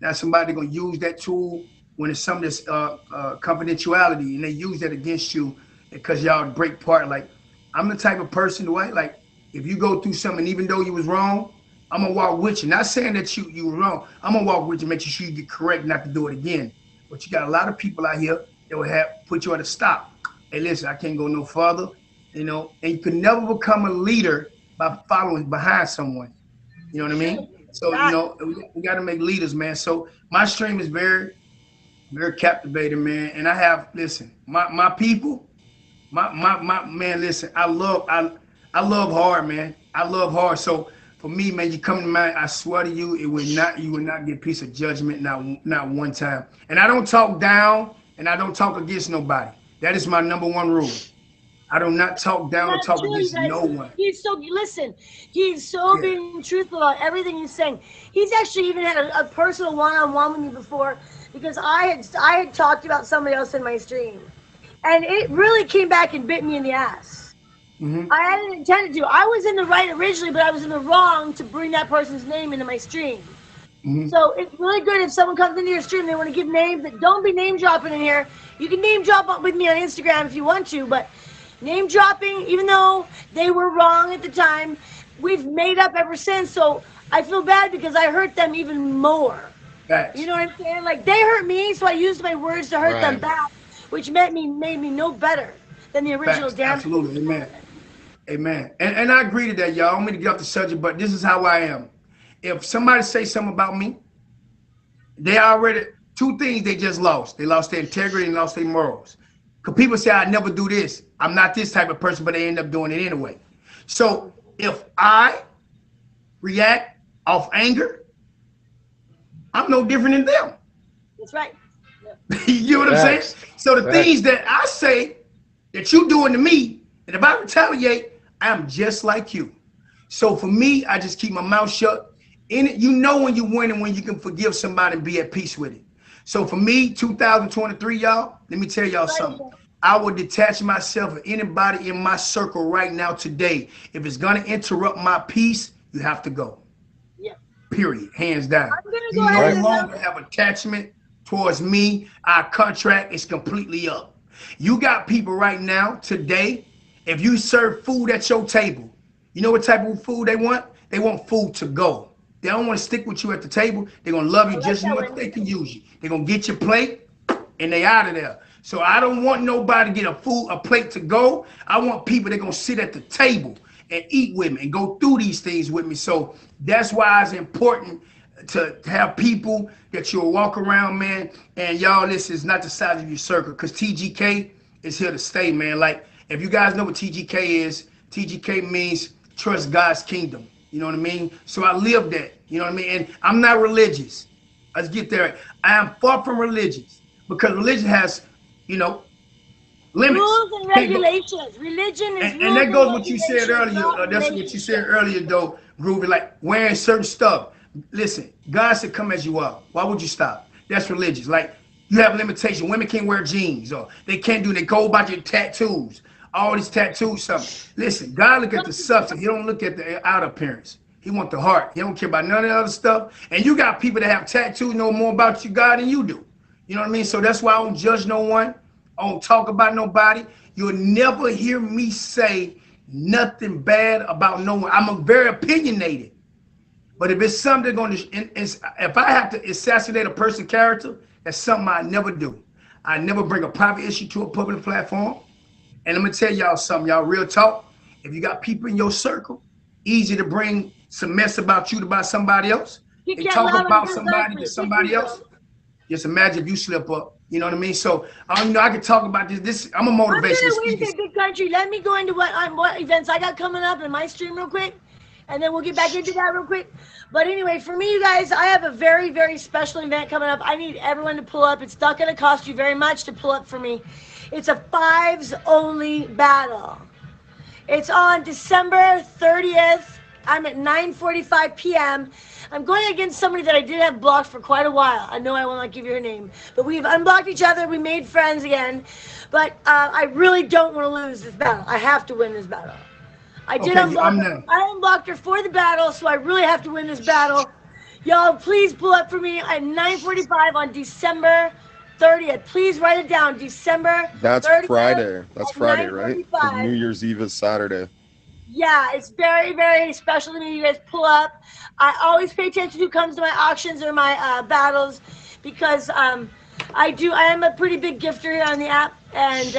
now somebody gonna use that tool when it's some of this confidentiality, and they use that against you because y'all break part. Like, I'm the type of person, the way, like, if you go through something, even though you was wrong, I'm gonna walk with you. Not saying that you were wrong. I'm gonna walk with you, make sure you get correct, not to do it again. But you got a lot of people out here that will put you at a stop. Hey, listen, I can't go no further, you know. And you can never become a leader by following behind someone. You know what I mean? So you know, we got to make leaders, man. So my stream is very, very captivating, man. And I have, listen, my people, my man. Listen, I love hard, man. I love hard. So for me, man, you come to mind, I swear to you, you would not get a piece of judgment, not one time. And I don't talk down, and I don't talk against nobody. That is my number one rule. I do not talk down or talk against no one. He's so, listen, he's so being truthful about everything he's saying. He's actually even had a personal one-on-one with me before, because I had talked about somebody else in my stream, and it really came back and bit me in the ass. I hadn't intended to. I was in the right originally, but I was in the wrong to bring that person's name into my stream. So it's really good if someone comes into your stream, they want to give names, that don't be name dropping in here. You can name drop with me on Instagram if you want to, but name dropping, even though they were wrong at the time, we've made up ever since. So I feel bad because I hurt them even more. Facts. You know what I'm saying? Like, they hurt me, so I used my words to hurt them back, which made me no better than the original damage. Absolutely, amen. Amen. And I agree to that, y'all. I don't mean to get off the subject, but this is how I am. If somebody say something about me, they already, two things they just lost. They lost their integrity and lost their morals. Because people say, I never do this. I'm not this type of person, but they end up doing it anyway. So if I react off anger, I'm no different than them. That's right. You know what I'm saying? So the things that I say that you doing to me, and if I retaliate, I'm just like you. So for me, I just keep my mouth shut. In it, you know when you win and when you can forgive somebody and be at peace with it. So for me, 2023, y'all, let me tell y'all something. I would detach myself from anybody in my circle right now today. If it's gonna interrupt my peace, you have to go. Yeah. Period. Hands down. You no longer have attachment towards me. Our contract is completely up. You got people right now today. If you serve food at your table, you know what type of food they want? They want food to go. They don't want to stick with you at the table. They're going to love you just as much as they can use you. They're going to get your plate and they out of there. So I don't want nobody to get a plate to go. I want people that are going to sit at the table and eat with me and go through these things with me. So that's why it's important to have people that you'll walk around, man. And y'all, this is not the size of your circle, because TGK is here to stay, man. Like, if you guys know what TGK is, TGK means trust God's kingdom. You know what I mean? So I live that. You know what I mean? And I'm not religious. Let's get there. I am far from religious, because religion has, you know, limits. Rules and regulations. Religion is and that goes what you said earlier. That's what you said earlier, though, Groovy, like wearing certain stuff. Listen, God said, come as you are. Why would you stop? That's religious. Like, you have limitations. Women can't wear jeans, or they can't do, they go about your tattoos. All these tattoos, something. Listen, God look at the substance. He don't look at the outer appearance. He want the heart. He don't care about none of the other stuff. And you got people that have tattoos know more about you, God, than you do. You know what I mean? So that's why I don't judge no one. I don't talk about nobody. You'll never hear me say nothing bad about no one. I'm very opinionated. But if it's something going to, if I have to assassinate a person's character, that's something I never do. I never bring a private issue to a public platform. And I'm gonna tell y'all something, y'all real talk. If you got people in your circle, easy to bring some mess about you to about somebody else. You They can't talk lie about on somebody to your somebody else. Just imagine if you slip up. You know what I mean? So I can talk about this. I'm a motivational speaker. Big country. Let me go into what events I got coming up in my stream real quick, and then we'll get back into that real quick. But anyway, for me, you guys, I have a very, very special event coming up. I need everyone to pull up. It's not going to cost you very much to pull up for me. It's a 5s only battle. It's on December 30th. I'm at 9:45 p.m. I'm going against somebody that I did have blocked for quite a while. I know I will not give you her name, but we've unblocked each other. We made friends again, but I really don't want to lose this battle. I have to win this battle. I did unblock her. I unblocked her for the battle, so I really have to win this battle. Y'all, please pull up for me at 9:45 on December 30th. Please write it down. December 30th. That's Friday. That's Friday, right? 'Cause New Year's Eve is Saturday. Yeah, it's very, very special to me. You guys pull up. I always pay attention to who comes to my auctions or my battles because I am a pretty big gifter here on the app, and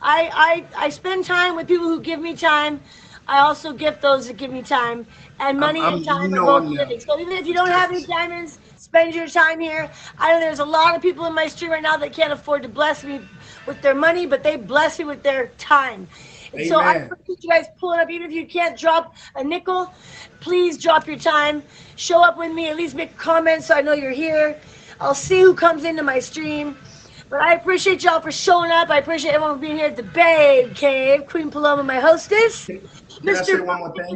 I spend time with people who give me time. I also gift those that give me time, and money and time are both living. So even if you don't have any diamonds, spend your time here. I know there's a lot of people in my stream right now that can't afford to bless me with their money, but they bless me with their time. Amen. So I appreciate you guys pulling up. Even if you can't drop a nickel, please drop your time. Show up with me. At least make a comment so I know you're here. I'll see who comes into my stream. But I appreciate y'all for showing up. I appreciate everyone being here at the Babe Cave. Queen Paloma, my hostess. Mr.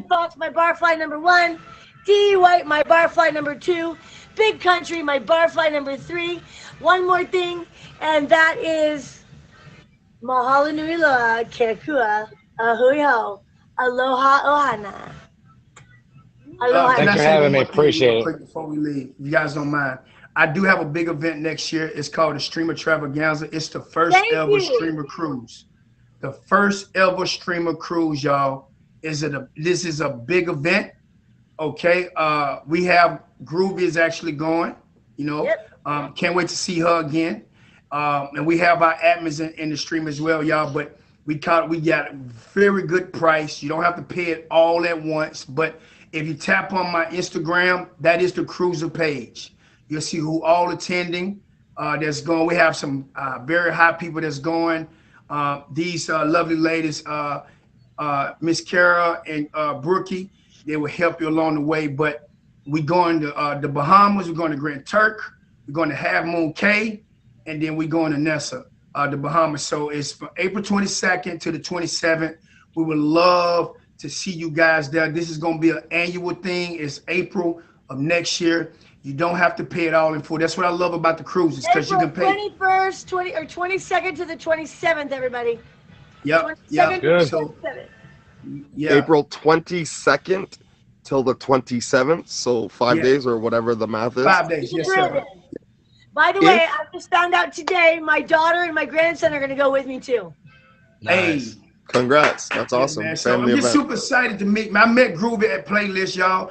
Fox, my barfly number 1. D White, my barfly number 2. Big Country, my barfly number 3. One more thing, and that is Mahalo nui loa, Kekua, Ahui ho, Aloha ohana. Aloha. Thanks for having me. Appreciate it. Before we leave, if you guys don't mind, I do have a big event next year. It's called the Streamer Travaganza. It's the first ever streamer cruise. The first ever streamer cruise, y'all. This is a big event. Okay. We have Groovys actually going. You know, can't wait to see her again. And we have our admins in the stream as well, y'all. But we got a very good price. You don't have to pay it all at once. But if you tap on my Instagram, that is the cruiser page. You'll see who all attending. That's going. We have some very high people that's going. These lovely ladies, Miss Kara and Brookie, they will help you along the way. But we're going to the Bahamas. We're going to Grand Turk. We're going to Half Moon Cay. And then we going to Nessa, the Bahamas. So it's from April 22nd to the 27th. We would love to see you guys there. This is going to be an annual thing. It's April of next year. You don't have to pay it all in full. That's what I love about the cruises, because you can pay. 21st, 22nd to the 27th, everybody. Yep. Good. So, April 22nd till the 27th. So 5 days or whatever the math is. 5 days, yes, sir. By the way, I just found out today my daughter and my grandson are going to go with me too. Nice. Hey, congrats. That's awesome. So I'm just super excited to meet. I met Groovy at Playlist, y'all.